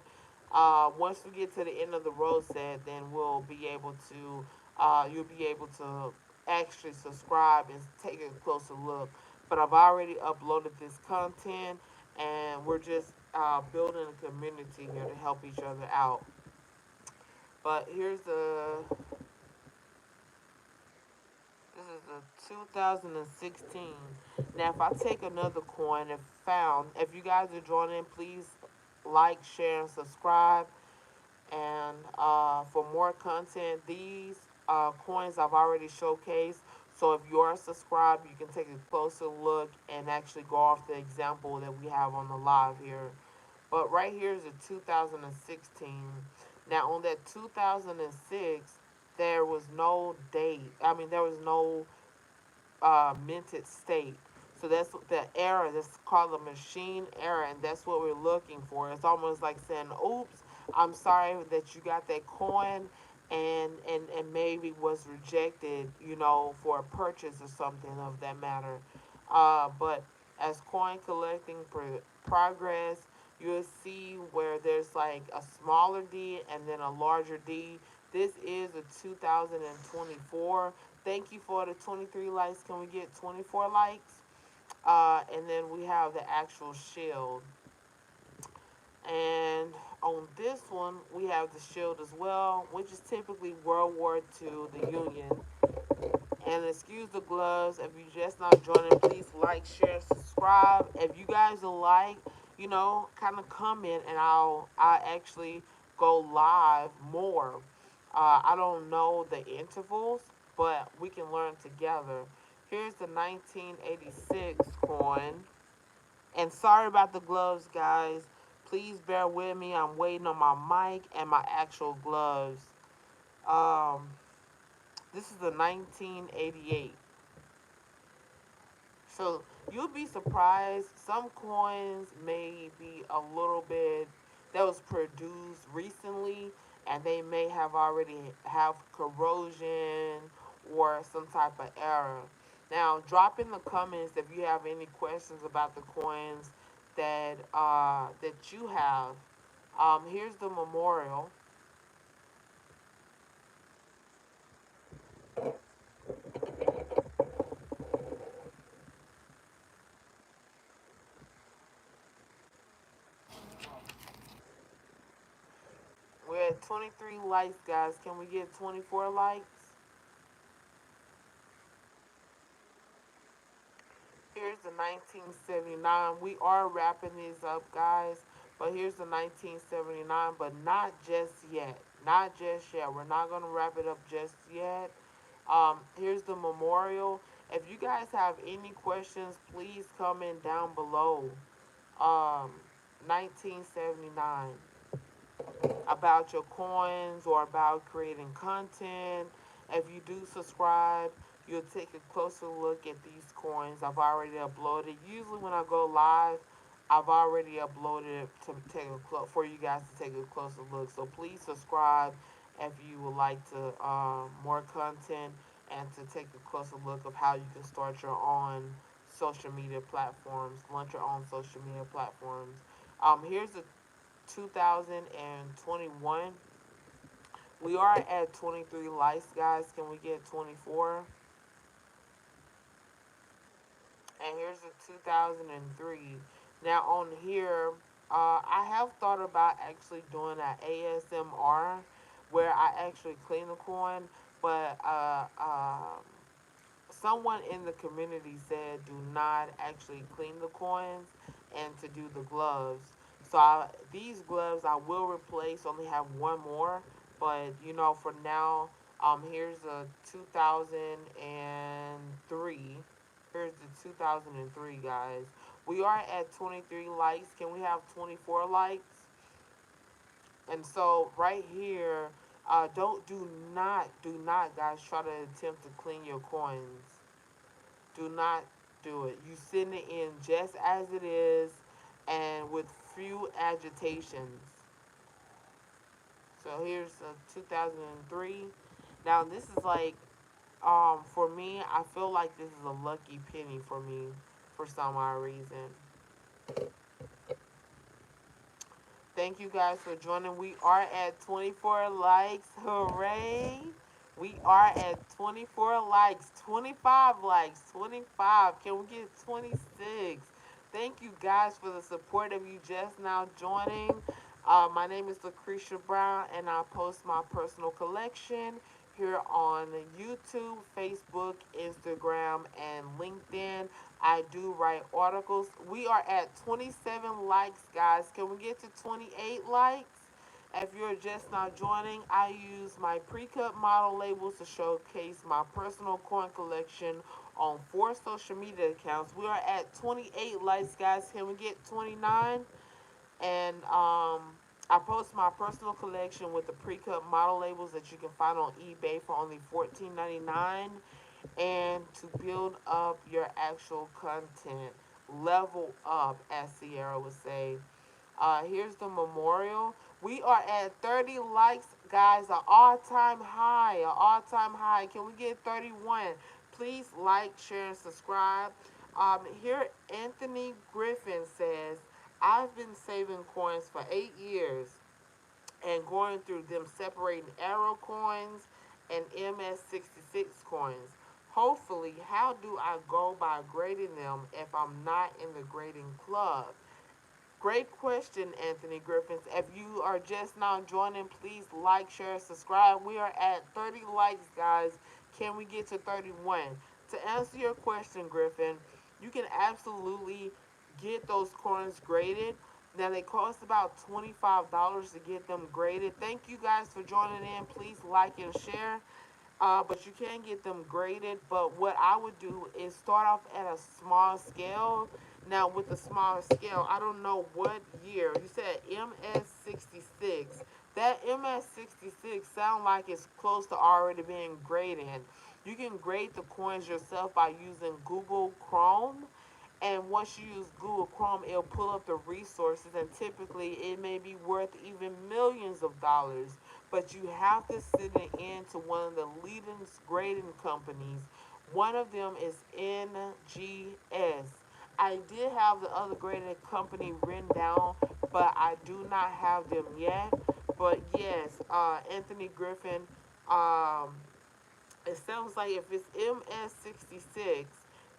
Speaker 1: once we get to the end of the road set, then we'll be able to. You'll be able to actually subscribe and take a closer look. But I've already uploaded this content, and we're just building a community here to help each other out. But here's the This is a 2016. Now, if I take another coin and found, if you guys are joining, please like, share, and subscribe. And for more content, these coins I've already showcased. So if you are subscribed, you can take a closer look and actually go off the example that we have on the live here. But right here is a 2016. Now on that 2006, there was no date. I mean, there was no minted state. So that's the error. That's called a machine error, and that's what we're looking for. It's almost like saying, "Oops, I'm sorry that you got that coin, and maybe was rejected, for a purchase or something of that matter." But as coin collecting progress, you'll see where there's like a smaller D and then a larger D. This is a 2024. Thank you for the 23 likes. Can we get 24 likes? And then we have the actual shield. And on this one, we have the shield as well, which is typically World War II, the Union. And excuse the gloves. If you're just not joining, please like, share, subscribe. If you guys will like, kind of comment, and I actually go live more. I don't know the intervals, but we can learn together. Here's the 1986 coin. And sorry about the gloves, guys. Please bear with me. I'm waiting on my mic and my actual gloves. Um, this is the 1988. So you'll be surprised. Some coins may be a little bit that was produced recently, and they may have already have corrosion or some type of error. Now, drop in the comments if you have any questions about the coins that you have. Here's the memorial. We're at 23 likes, guys. Can we get 24 likes? Here's the 1979. We are wrapping these up, guys. But here's the 1979, but not just yet. Not just yet. We're not going to wrap it up just yet. Here's the memorial. If you guys have any questions, please comment down below. Um, 1979, about your coins or about creating content. If you do subscribe, you'll take a closer look at these coins. I've already uploaded. Usually when I go live, I've already uploaded it to take for you guys to take a closer look. So please subscribe if you would like to more content and to take a closer look of how you can start your own social media platforms, launch your own social media platforms. Here's a 2021. We are at 23 likes, guys. Can we get 24? And here's the 2003. Now on here, I have thought about actually doing an ASMR where I actually clean the coin, but someone in the community said do not actually clean the coins and to do the gloves. So these gloves I will replace. Only have one more, but for now, here's a 2003. Here's the 2003, guys. We are at 23 likes. Can we have 24 likes? And so right here, do not, guys, try to attempt to clean your coins. Do not do it. You send it in just as it is and with few agitations. So here's 2003. Now this is like, for me, I feel like this is a lucky penny for me for some odd reason. Thank you guys for joining. We are at 24 likes. Hooray! We are at 24 likes, 25 likes, 25. Can we get 26? Thank you guys for the support of you just now joining. My name is Lucretia Brown, and I post my personal collection here on YouTube, Facebook, Instagram, and LinkedIn. I do write articles. We are at 27 likes, guys. Can we get to 28 likes? If you're just now joining, I use my pre-cut model labels to showcase my personal coin collection on 4 social media accounts. We are at 28 likes, guys. Can we get 29? And I post my personal collection with the pre-cut model labels that you can find on eBay for only $14.99. And to build up your actual content, level up, as Sierra would say. Here's the memorial. We are at 30 likes, guys, an all-time high, an all-time high. Can we get 31? Please like, share, and subscribe. Here, Anthony Griffin says, I've been saving coins for 8 years and going through them, separating arrow coins and MS66 coins. Hopefully, how do I go by grading them if I'm not in the grading club? Great question, Anthony Griffiths. If you are just now joining, please like, share, subscribe. We are at 30 likes, guys. Can we get to 31? To answer your question, Griffin, you can absolutely get those coins graded. Now, they cost about $25 to get them graded. Thank you guys for joining in. Please like and share. But you can get them graded. But what I would do is start off at a small scale. Now, with the small scale, I don't know what year. You said MS66. That MS66 sound like it's close to already being graded. You can grade the coins yourself by using Google Chrome. And once you use Google Chrome, it'll pull up the resources, and typically it may be worth even millions of dollars. but you have to send it in to one of the leading grading companies. One of them is NGS. I did have the other grading company written down, but I do not have them yet. But yes, Anthony Griffin, um, it sounds like if it's MS66,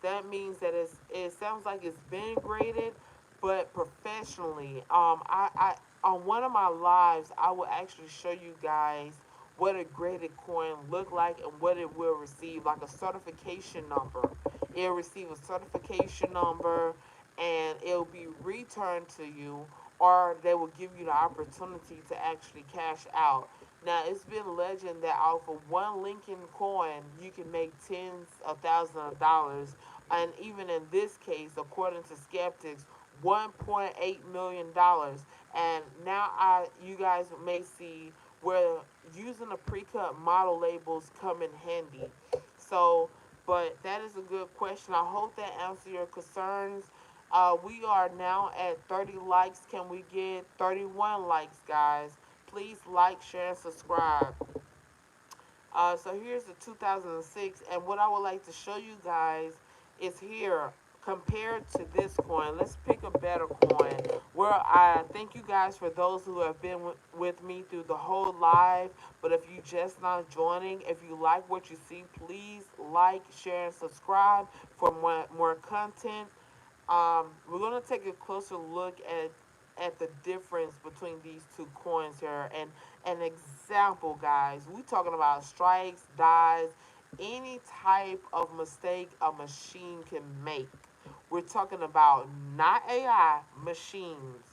Speaker 1: that means that it sounds like it's been graded, but professionally. I on one of my lives, I will actually show you guys what a graded coin look like and what it will receive, like a certification number. It'll receive a certification number, and it'll be returned to you, or they will give you the opportunity to actually cash out. Now, it's been legend that off of one Lincoln coin, you can make tens of thousands of dollars. And even in this case, according to skeptics, $1.8 million. And now you guys may see where using the pre-cut model labels come in handy. So, but that is a good question. I hope that answers your concerns. We are now at 30 likes. Can we get 31 likes, guys? Please like, share, and subscribe. So here's the 2006, and what I would like to show you guys is here compared to this coin. Let's pick a better coin. Where I thank you guys for those who have been with me through the whole live. But if you just not joining, if you like what you see, please like, share, and subscribe for more content. We're gonna take a closer look at the difference between these two coins here. And an example, guys, we talking about strikes, dies, any type of mistake a machine can make. We're talking about not AI, machines.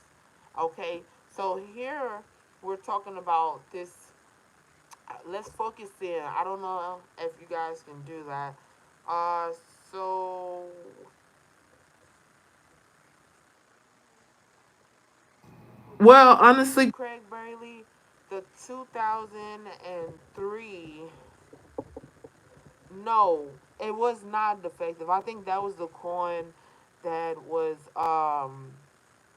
Speaker 1: Okay, so here we're talking about this. Let's focus in. I don't know if you guys can do that. So Well, honestly, Craig Bailey, the 2003, no, it was not defective. I think that was the coin that was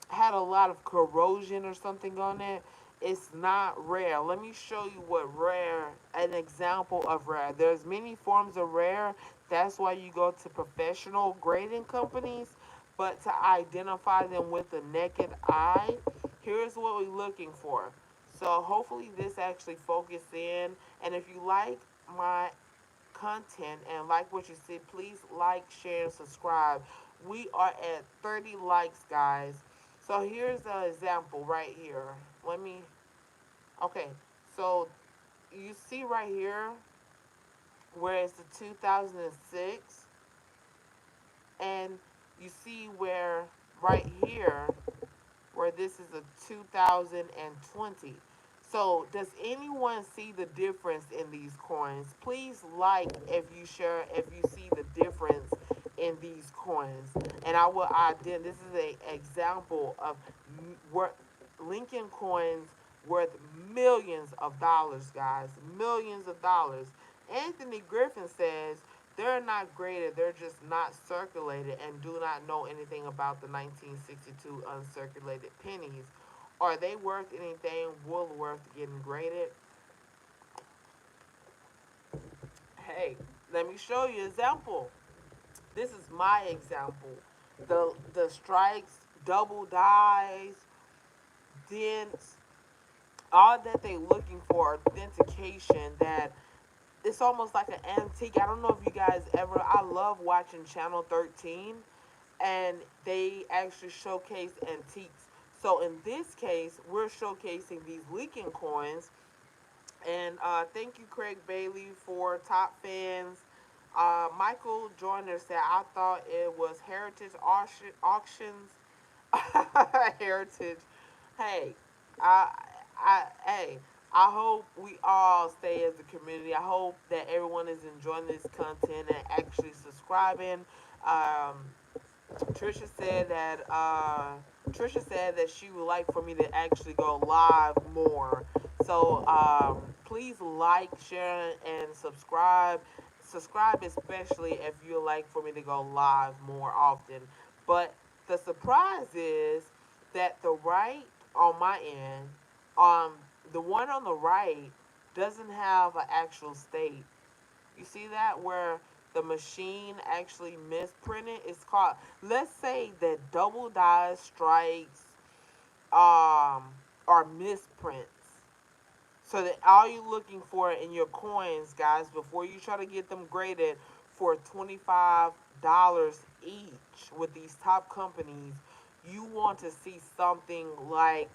Speaker 1: had a lot of corrosion or something on it. It's not rare. Let me show you what rare, an example of rare. There's many forms of rare. That's why you go to professional grading companies. But to identify them with the naked eye, here's what we're looking for. So hopefully this actually focus in. And if you like my content and like what you see, please like, share, and subscribe. We are at 30 likes, guys. So here's an example right here. Let me, okay. So you see right here where it's the 2006, and you see where right here where this is a 2020. So, does anyone see the difference in these coins? Please like if you share, if you see the difference in these coins. And I will identify, this is an example of worth Lincoln coins worth millions of dollars, guys. Millions of dollars. Anthony Griffin says they're not graded, they're just not circulated and do not know anything about the 1962 uncirculated pennies. Are they worth anything well worth getting graded? Hey, let me show you an example. This is my example. The strikes, double dies, dents, all that they looking for authentication that it's almost like an antique. I don't know if you guys ever. I love watching Channel 13, and they actually showcase antiques. So in this case, we're showcasing these Lincoln coins. And thank you, Craig Bailey, for top fans. Michael Joyner said, I thought it was Heritage Auctions. Heritage. Hey, I, hey, I hope we all stay as a community. I hope that everyone is enjoying this content and actually subscribing. Um, Trisha said that she would like for me to actually go live more. So please like, share, and subscribe. Subscribe especially if you like for me to go live more often. But the surprise is that the right on my end, um, The one on the right doesn't have an actual state. You see that where the machine actually misprinted? It's called. Let's say that double die strikes um are misprints. So that all you're looking for in your coins, guys, before you try to get them graded for $25 each with these top companies, you want to see something like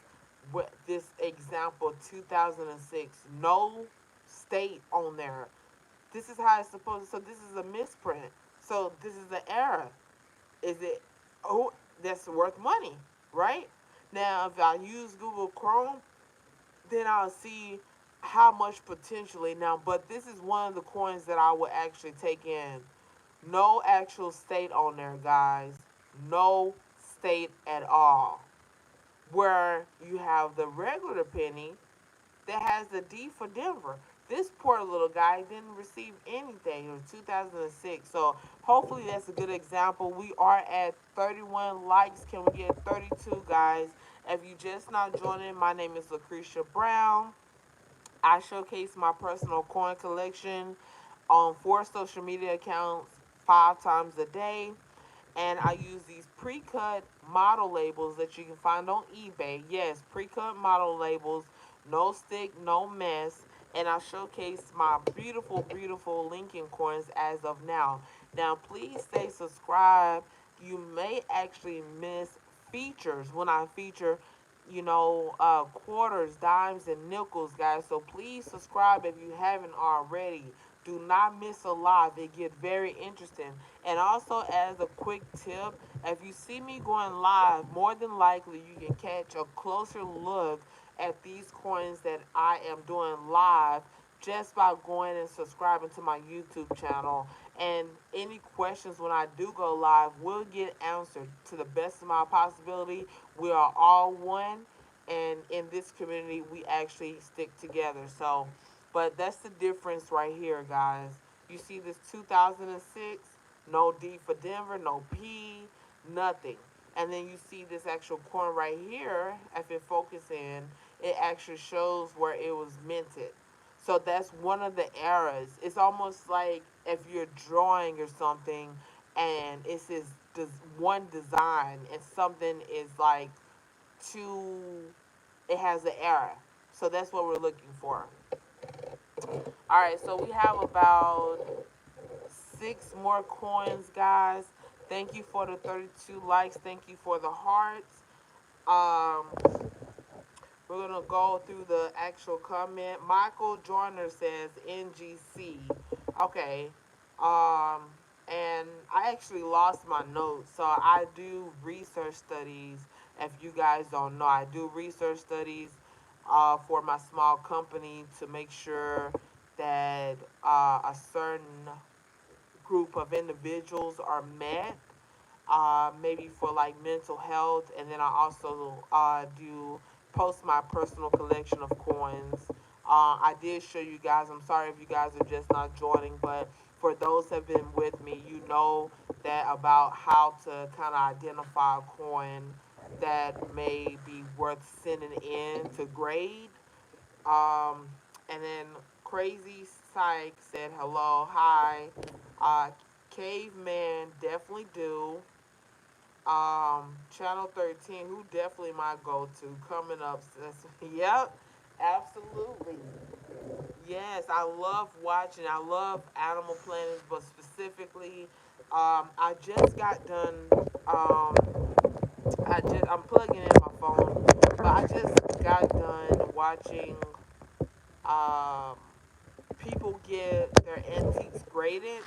Speaker 1: with this example 2006, no state on there. This is how it's supposed to. So this is a misprint. So this is an error. Is it? Oh, that's worth money, right? Now, if I use Google Chrome, then I'll see how much potentially now. But this is one of the coins that I would actually take in. No actual state on there, guys. No state at all. Where you have the regular penny that has the D for Denver. This poor little guy didn't receive anything. It was 2006. So hopefully that's a good example. We are at 31 likes. Can we get 32, guys? If you just not joining, my name is Lucretia Brown. I showcase my personal coin collection on 4 social media accounts 5 times a day. And I use these pre-cut model labels that you can find on eBay. Yes, pre-cut model labels, no stick, no mess. And I showcase my beautiful, beautiful Lincoln coins as of now. Now, please stay subscribed. You may actually miss features when I feature, quarters, dimes, and nickels, guys. So please subscribe if you haven't already. Do not miss a live. It get very interesting. And also, as a quick tip, if you see me going live, more than likely you can catch a closer look at these coins that I am doing live just by going and subscribing to my YouTube channel. And any questions when I do go live will get answered to the best of my possibility. We are all one, and in this community, we actually stick together. So, but that's the difference right here, guys. You see this 2006, no D for Denver, no P, nothing. And then you see this actual coin right here, if it focuses in, it actually shows where it was minted. So that's one of the errors. It's almost like if you're drawing or something and it says one design and something is like too, it has an error. So that's what we're looking for. All right, so we have about 6 more coins, guys. Thank you for the 32 likes. Thank you for the hearts. Um, we're gonna go through the actual comment. Michael Joyner says NGC. Okay. Um, and I actually lost my notes, so I do research studies. If you guys don't know, I do research studies for my small company to make sure that a certain group of individuals are met, maybe for like mental health, and then I also do post my personal collection of coins. I did show you guys. I'm sorry if you guys are just not joining, but for those that have been with me, you know that about how to kind of identify a coin that may be worth sending in to grade. Um, and then Crazy Psych said hello, hi. Uh, Caveman definitely do. Channel 13, who definitely my go-to coming up. Yep, absolutely. Yes, I love watching. I love Animal Planets, but specifically, I just got done. Um, I'm plugging in my phone, but I just got done watching um, people get their antiques graded,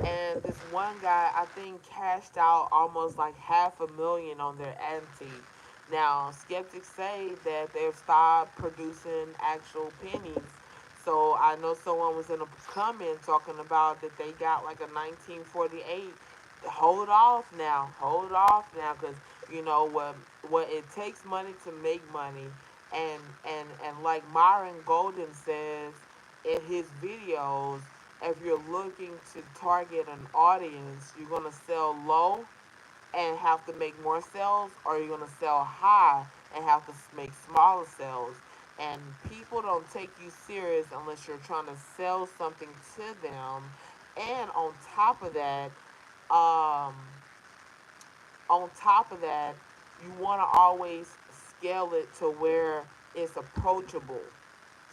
Speaker 1: and this one guy I think cashed out almost like $500,000 on their antique. Now skeptics say that they've stopped producing actual pennies. So I know someone was in a comment talking about that they got like a 1948. Hold off now, because you know what it takes money to make money, and like Myron Golden says in his videos, if you're looking to target an audience, you're going to sell low and have to make more sales, or you're going to sell high and have to make smaller sales. and people don't take you serious unless you're trying to sell something to them. And um, on top of that, you want to always scale it to where it's approachable.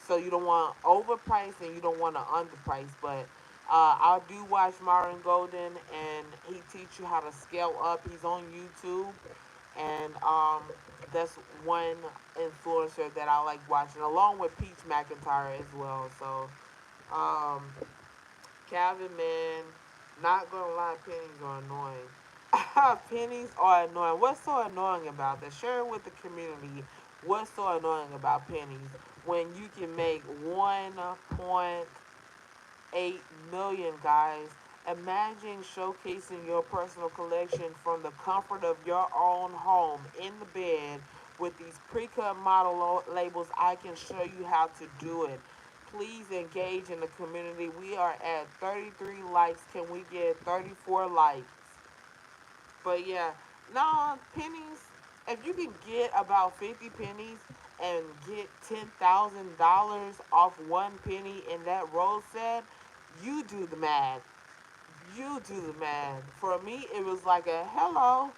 Speaker 1: So you don't want overpriced and you don't want to underprice. But I do watch Myron Golden, and he teach you how to scale up. He's on YouTube, and that's one influencer that I like watching, along with Peach McIntyre as well. So um, Calvin, man, not gonna lie, pennies are annoying. Pennies are annoying. What's so annoying about that? Share it with the community. What's so annoying about pennies when you can make 1.8 million, guys? Imagine showcasing your personal collection from the comfort of your own home in the bed with these pre-cut model labels. I can show you how to do it. Please engage in the community. We are at 33 likes. Can we get 34 likes? But yeah, no, pennies. If you can get about 50 pennies and get $10,000 off one penny in that rose set, you do the math. You do the math. For me, it was like a hello.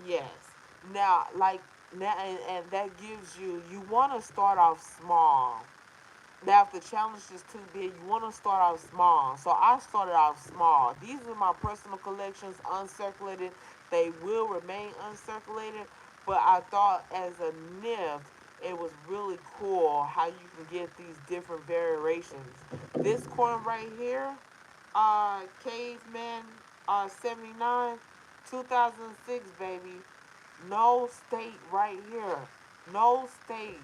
Speaker 1: Yes. Now, like now, and that gives you. You want to start off small. Now, if the challenge is too big, you want to start off small. So I started off small. These are my personal collections, uncirculated. They will remain uncirculated, but I thought as a NIF, it was really cool how you can get these different variations. This coin right here, Caveman 79, 2006, baby. No state right here. No state.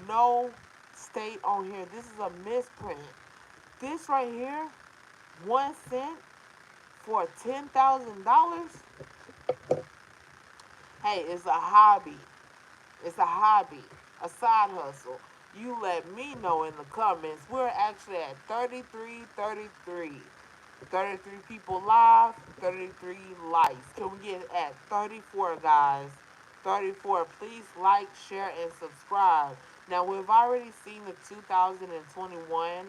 Speaker 1: No state on here. This is a misprint. This right here, 1 cent for $10,000. Hey, it's a hobby. It's a hobby, a side hustle. You let me know in the comments. We're actually at 33, 33. 33 people live, 33 likes. Can we get at 34, guys? 34. Please like, share, and subscribe. Now, we've already seen the 2021.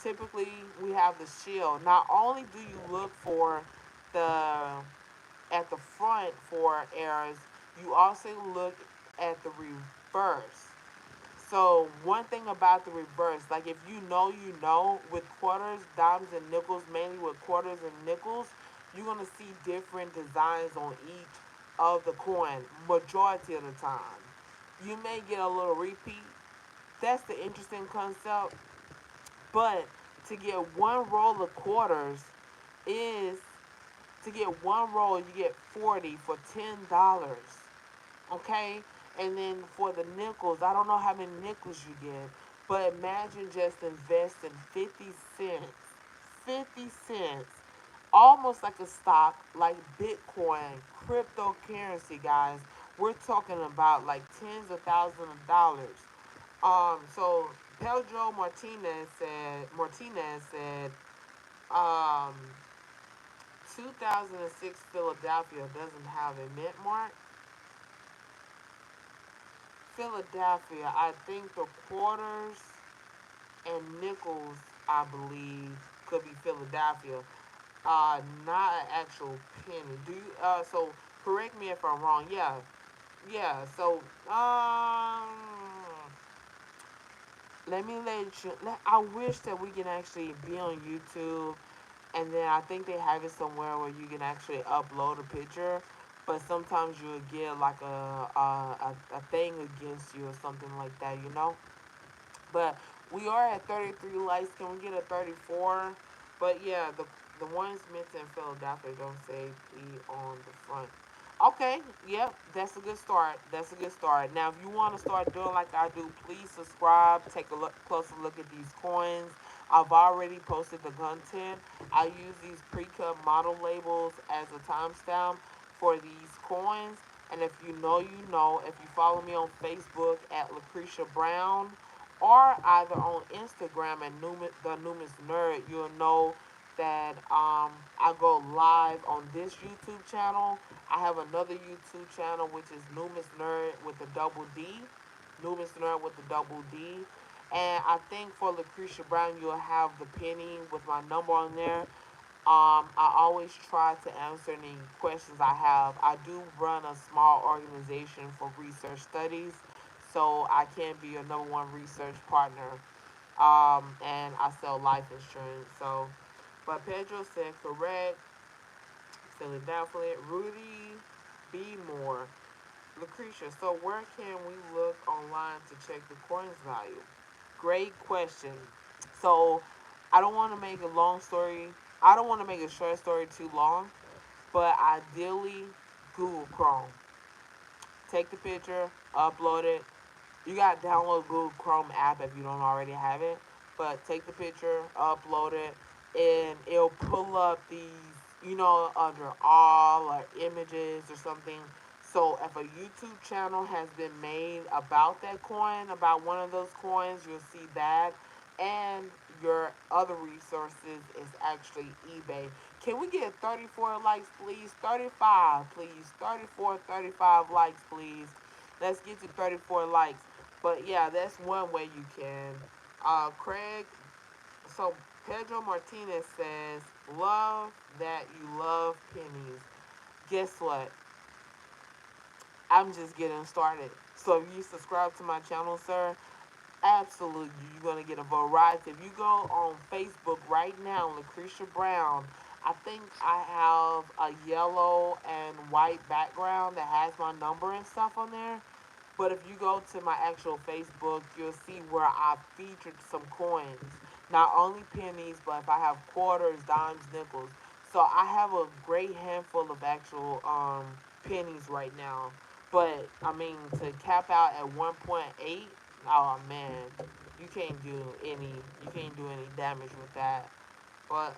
Speaker 1: Typically, we have the shield. Not only do you look for the at the front for errors, you also look at the reverse. So one thing about the reverse, like if you know, with quarters, dimes, and nickels, mainly with quarters and nickels, you're gonna see different designs on each of the coin. Majority of the time, you may get a little repeat. That's the interesting concept. But to get one roll of quarters is to get one roll, you get 40 for $10. Okay? And then for the nickels, I don't know how many nickels you get, but imagine just investing 50 cents. 50 cents. Almost like a stock, like Bitcoin, cryptocurrency, guys. We're talking about like tens of thousands of dollars. So Pedro Martinez said, um, 2006 Philadelphia doesn't have a mint mark. Philadelphia, I think the quarters and nickels, I believe, could be Philadelphia. Not an actual penny. So correct me if I'm wrong. Yeah, yeah. So let me let you. I wish that we can actually be on YouTube, and then I think they have it somewhere where you can actually upload a picture. But sometimes you'll get like a thing against you or something like that, you know. But we are at 33 likes. Can we get a 34? But yeah, the ones minted in Philadelphia don't say P on the front. Okay, yep, that's a good start. That's a good start. Now, if you want to start doing like I do, please subscribe. Take a closer look at these coins. I've already posted the content. I use these pre-cut model labels as a timestamp for these coins. And if you know, you know. If you follow me on Facebook at Lucretia Brown, or either on Instagram at the Numis Nerd, you'll know that I go live on this YouTube channel. I have another YouTube channel which is Numis Nerd with a double D. Numis Nerd with a double D. And I think for Lucretia Brown, you'll have the penny with my number on there. I always try to answer any questions I have. I do run a small organization for research studies, so I can be your number one research partner. And I sell life insurance. So, but Pedro said correct. Silly Daphne, Rudy B. Moore, Lucretia. So where can we look online to check the coin's value? Great question. So I don't want to make a long story. I don't want to make a short story too long, but ideally, Google Chrome. Take the picture, upload it. You got to download Google Chrome app if you don't already have it. But take the picture, upload it, and it'll pull up under all or images or something. So if a YouTube channel has been made about that coin, about one of those coins, you'll see that. And your other resources is actually eBay. Can we get 34 likes, please? 35, please. 34, 35 likes, please. Let's get to 34 likes. But yeah, that's one way you can. Craig, so Pedro Martinez says, love that you love pennies. Guess what? I'm just getting started. So if you subscribe to my channel, sir, absolutely, you're gonna get a variety. If you go on Facebook right now, Lucretia Brown, I think I have a yellow and white background that has my number and stuff on there. But if you go to my actual Facebook, you'll see where I featured some coins. Not only pennies, but if I have quarters, dimes, nickels. So I have a great handful of actual pennies right now. But I mean, to cap out at 1.8, oh man, you can't do any damage with that. But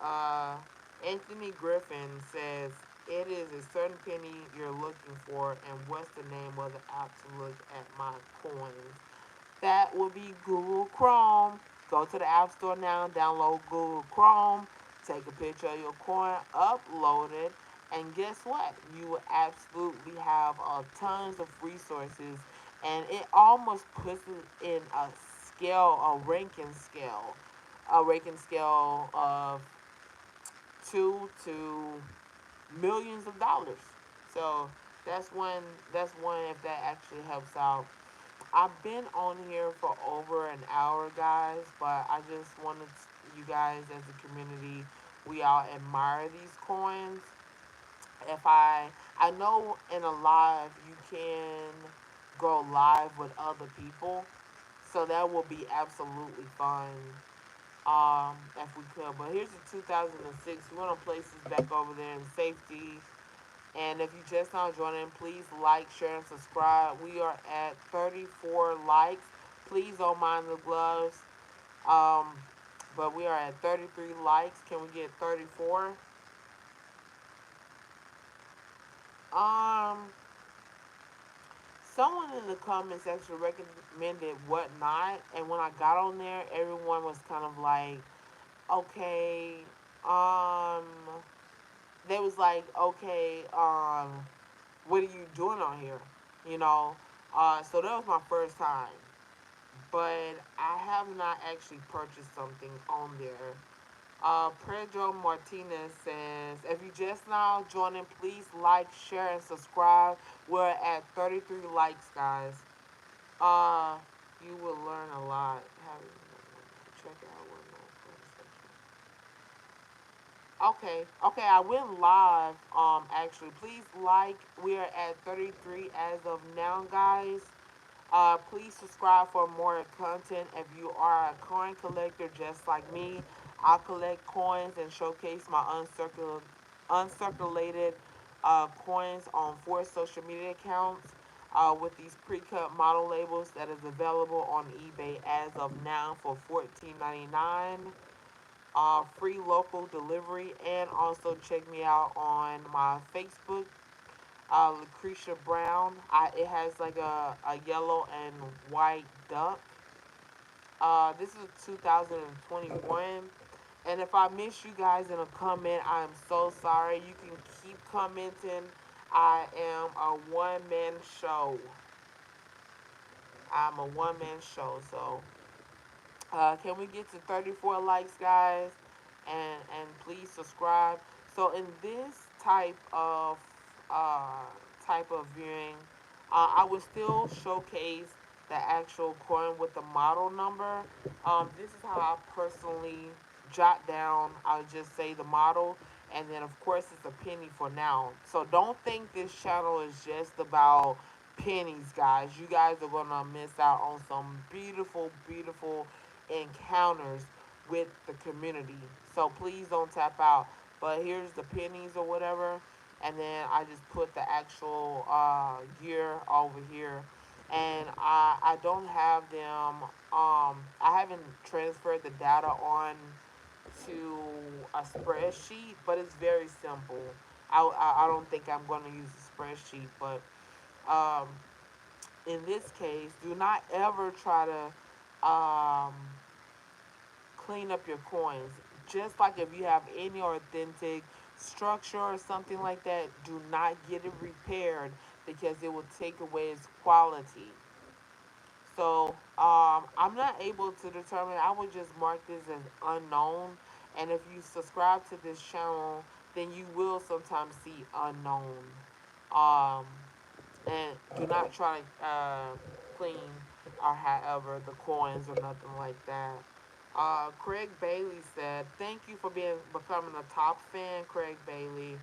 Speaker 1: Anthony Griffin says it is a certain penny you're looking for, and what's the name of the app to look at my coins? That would be Google Chrome. Go to the App Store now, download Google Chrome, take a picture of your coin, upload it, and guess what? You will absolutely have tons of resources, and it almost puts it in a ranking scale of two to millions of dollars. So that's one. That's one. If that actually helps out. I've been on here for over an hour, guys, but I just wanted you guys as a community, we all admire these coins. If I know in a live you can go live with other people, so that will be absolutely fun. If we could, but here's the 2006. We're gonna place this back over there in safety. And if you just now joining, please like, share, and subscribe. We are at 34 likes. Please don't mind the gloves. Um, but we are at 33 likes. Can we get 34? Um, Someone in the comments actually recommended Whatnot, and when I got on there, everyone was kind of like, okay, um, they was like, okay, what are you doing on here? You know, so that was my first time, but I have not actually purchased something on there. Pedro Martinez says, if you just now joining, please like, share, and subscribe. We're at 33 likes, guys. Uh, you will learn a lot. Check out one more. Okay, okay, I went live. Actually, please like. We are at 33 as of now, guys. Please subscribe for more content. If you are a coin collector just like me, I collect coins and showcase my uncirculated coins on 4 social media accounts with these pre-cut model labels that is available on eBay as of now for $14.99. Free local delivery, and also check me out on my Facebook, Lucretia Brown. It has like a yellow and white duck. This is 2021. And if I miss you guys in a comment, I am so sorry. You can keep commenting. I am a one man show. I'm a one man show. So can we get to 34 likes, guys? And please subscribe. So in this uh, type of viewing, I would still showcase the actual coin with the model number. This is how I personally jot down. I'll just say the model, and then of course it's a penny for now. So don't think this channel is just about pennies, guys. You guys are gonna miss out on some beautiful, beautiful encounters with the community. So please don't tap out. But here's the pennies or whatever, and then I just put the actual gear over here, and I don't have them. I haven't transferred the data on to a spreadsheet, but it's very simple. I don't think I'm going to use a spreadsheet, but um, in this case, do not ever try to clean up your coins. Just like if you have any authentic structure or something like that, do not get it repaired because it will take away its quality. So I'm not able to determine. I would just mark this as unknown. And if you subscribe to this channel, then you will sometimes see unknown. Um, and do not try to clean or however the coins or nothing like that. Craig Bailey said, "Thank you for becoming a top fan, Craig Bailey.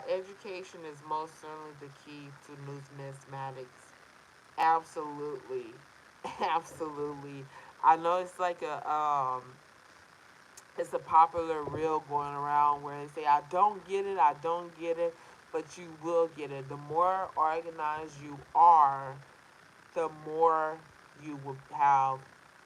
Speaker 1: Education is most certainly the key to numismatics. Absolutely, absolutely. I know it's a popular reel going around where they say, I don't get it, I don't get it, but you will get it. The more organized you are, the more you will have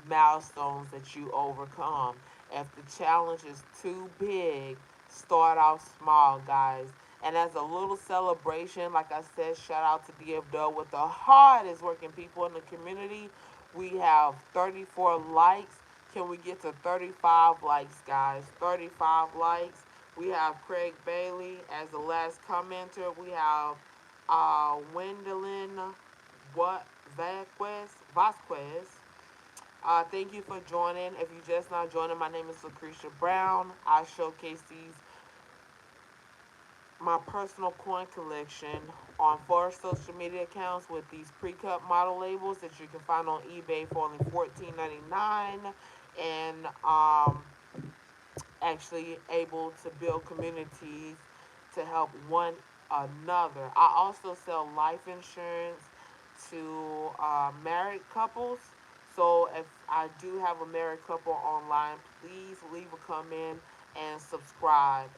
Speaker 1: milestones that you overcome. If the challenge is too big, start off small, guys. And as a little celebration, like I said, shout out to DFW with the hardest working people in the community. We have 34 likes. Can we get to 35 likes, guys? 35 likes. We have Craig Bailey as the last commenter. We have Wendelin what Vasquez. Thank you for joining. If you just now joining, my name is Lucretia Brown. I showcase these my personal coin collection on 4 social media accounts with these pre-cut model labels that you can find on eBay for only $14.99, and actually able to build communities to help one another. I also sell life insurance to married couples. So if I do have a married couple online, please leave a comment and subscribe.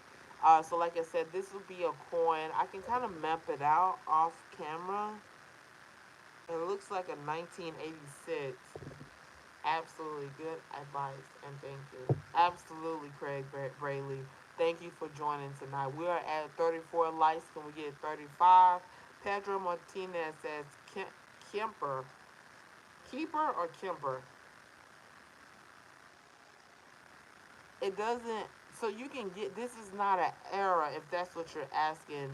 Speaker 1: So like I said, this will be a coin. I can kind of map it out off camera. It looks like a 1986. Absolutely good advice and thank you. Absolutely, Craig Brayley. Thank you for joining tonight. We are at 34 likes. Can we get 35? Pedro Martinez says Kemper. Keeper or Kemper? It doesn't. So you can get. This is not an error if that's what you're asking,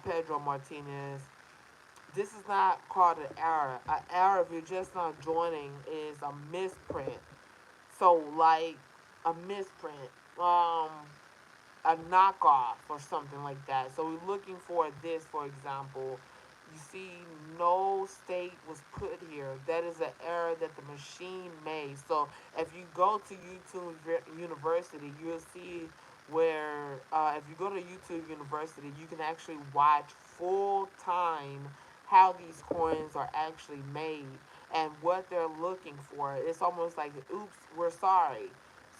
Speaker 1: Pedro Martinez. This is not called an error. An error, if you're just not joining, is a misprint. So like a misprint, a knockoff or something like that. So we're looking for this, for example. You see, no state was put here. That is an error that the machine made. So if you go to YouTube University, you'll see where if you go to YouTube University, you can actually watch full time how these coins are actually made and what they're looking for. It's almost like, oops, we're sorry.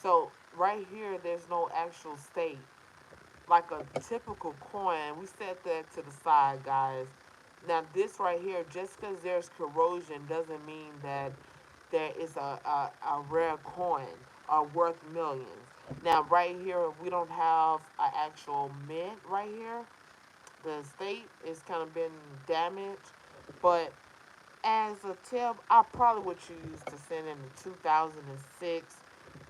Speaker 1: So right here, there's no actual state. Like a typical coin, we set that to the side, guys. Now this right here, just because there's corrosion doesn't mean that there is a rare coin worth millions. Now right here, we don't have an actual mint right here. The state is kind of been damaged, but as a tip, I probably would choose to send in the 2006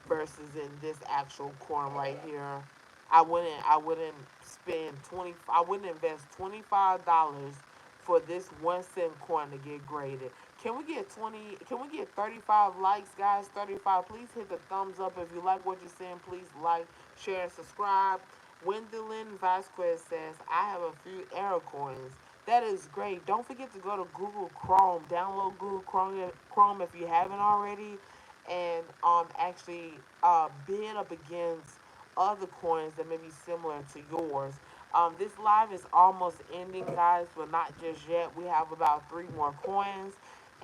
Speaker 1: versus in this actual coin right here. I wouldn't spend 20. I wouldn't invest $25 for this 1 cent coin to get graded. Can we get 20? Can we get 35 likes, guys? 35. Please hit the thumbs up if you like what you're seeing. Please like, share, and subscribe. Gwendolyn Vasquez says, I have a few error coins. That is great. Don't forget to go to Google Chrome. Download Google Chrome if you haven't already, and actually bid up against other coins that may be similar to yours. This live is almost ending, guys, but not just yet. We have about 3 more coins.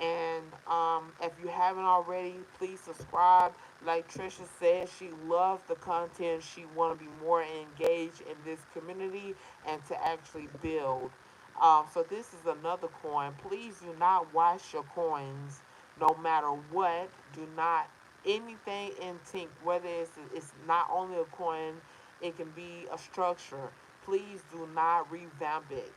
Speaker 1: And if you haven't already, please subscribe. Like Trisha said, she loves the content. She want to be more engaged in this community and to actually build. So this is another coin. Please do not wash your coins, no matter what. Do not anything in Tink, whether it's not only a coin, it can be a structure. Please do not revamp it.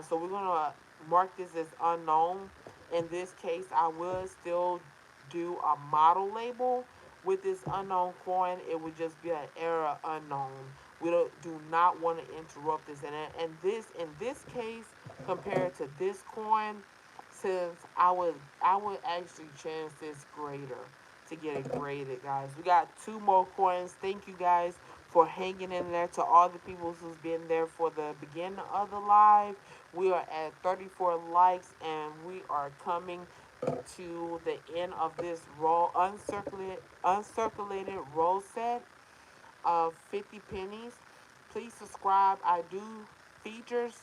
Speaker 1: So we're gonna mark this as unknown. In this case, I would still do a model label with this unknown coin. It would just be an error unknown. We do not want to interrupt this. And this in this case, compared to this coin, since I would actually change this grader to get it graded, guys. We got 2 more coins. Thank you guys for hanging in there. To all the people who's been there for the beginning of the live, we are at 34 likes, and we are coming to the end of this roll uncirculated roll set of 50 pennies. Please subscribe. I do features,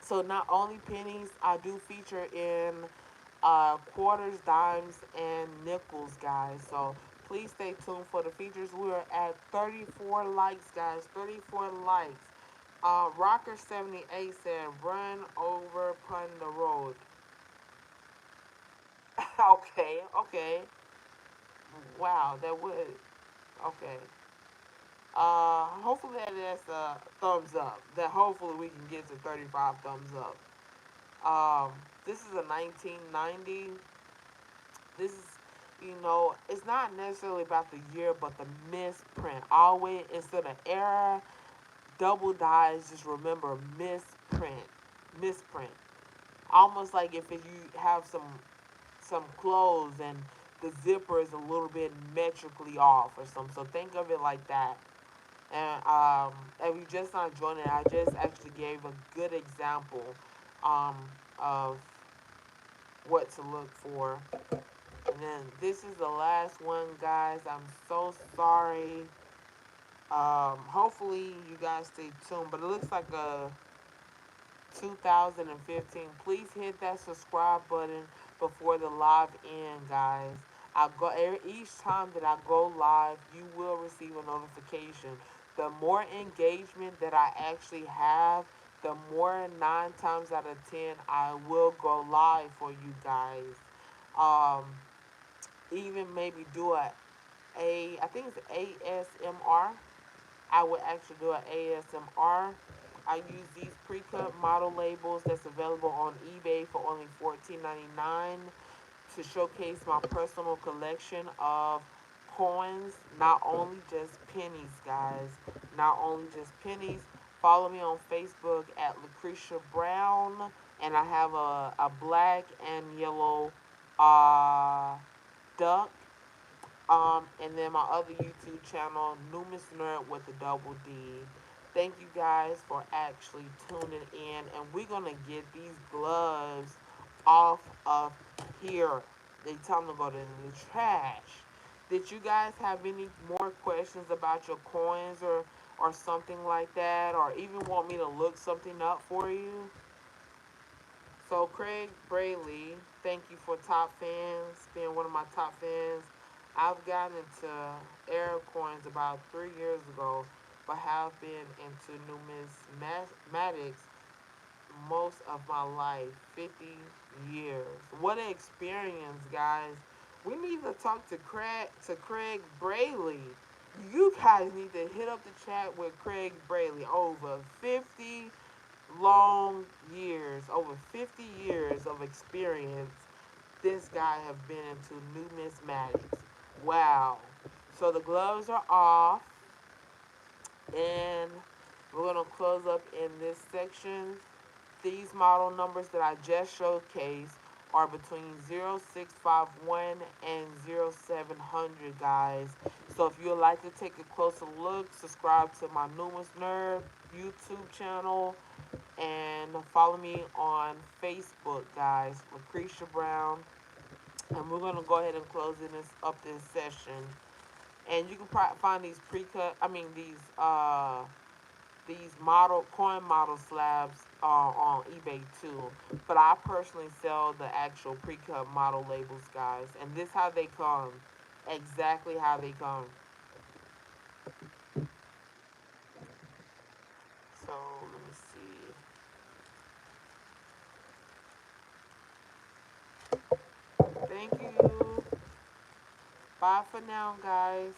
Speaker 1: so not only pennies, I do feature in quarters, dimes, and nickels, guys. So please stay tuned for the features. We are at 34 likes, guys. 34 likes. Rocker 78 said, "Run over pun the road." Okay, okay. Wow, that would okay. Hopefully that's a thumbs up. That hopefully we can get to 35 thumbs up. This is a 1990. This is, it's not necessarily about the year, but the misprint. Always, instead of error, double dies, just remember misprint. Misprint. Almost like if you have some clothes and the zipper is a little bit metrically off or something. So think of it like that. And if you just not joining, I just actually gave a good example um, of what to look for. And then this is the last one, guys. I'm so sorry. Hopefully you guys stay tuned. But it looks like a 2015. Please hit that subscribe button before the live end, guys. Each time that I go live, you will receive a notification. The more engagement that I actually have, the more 9 times out of 10 I will go live for you guys. Um, Even maybe do I think it's ASMR. I would actually do an ASMR. I use these pre-cut model labels that's available on eBay for only $14.99 to showcase my personal collection of coins, not only just pennies, guys. Not only just pennies. Follow me on Facebook at Lucretia Brown, and I have a black and yellow uh, duck, and then my other YouTube channel, Numis Nerd with a double D. Thank you guys for actually tuning in, and we're gonna get these gloves off of here. They tell them to go to the trash. Did you guys have any more questions about your coins or something like that, or even want me to look something up for you? So Craig Brayley, thank you for top fans, being one of my top fans. I've gotten into air coins about 3 years ago, but have been into numismatics most of my life, 50 years. What an experience, guys. We need to talk to Craig Brayley. You guys need to hit up the chat with Craig Brayley. Over 50 years of experience, this guy have been into numismatics. Wow. So the gloves are off, and we're gonna close up in this section. These model numbers that I just showcased are between 0651 and 0700, guys. So if you'd like to take a closer look, subscribe to my newest nerd YouTube channel and follow me on Facebook, guys. Lucretia Brown. And we're gonna go ahead and close in this up this session. And you can find these pre-cut. I mean these model coin model slabs on eBay too. But I personally sell the actual pre-cut model labels, guys. And this how they come, exactly how they come. So let me see. Thank you. Bye for now, guys.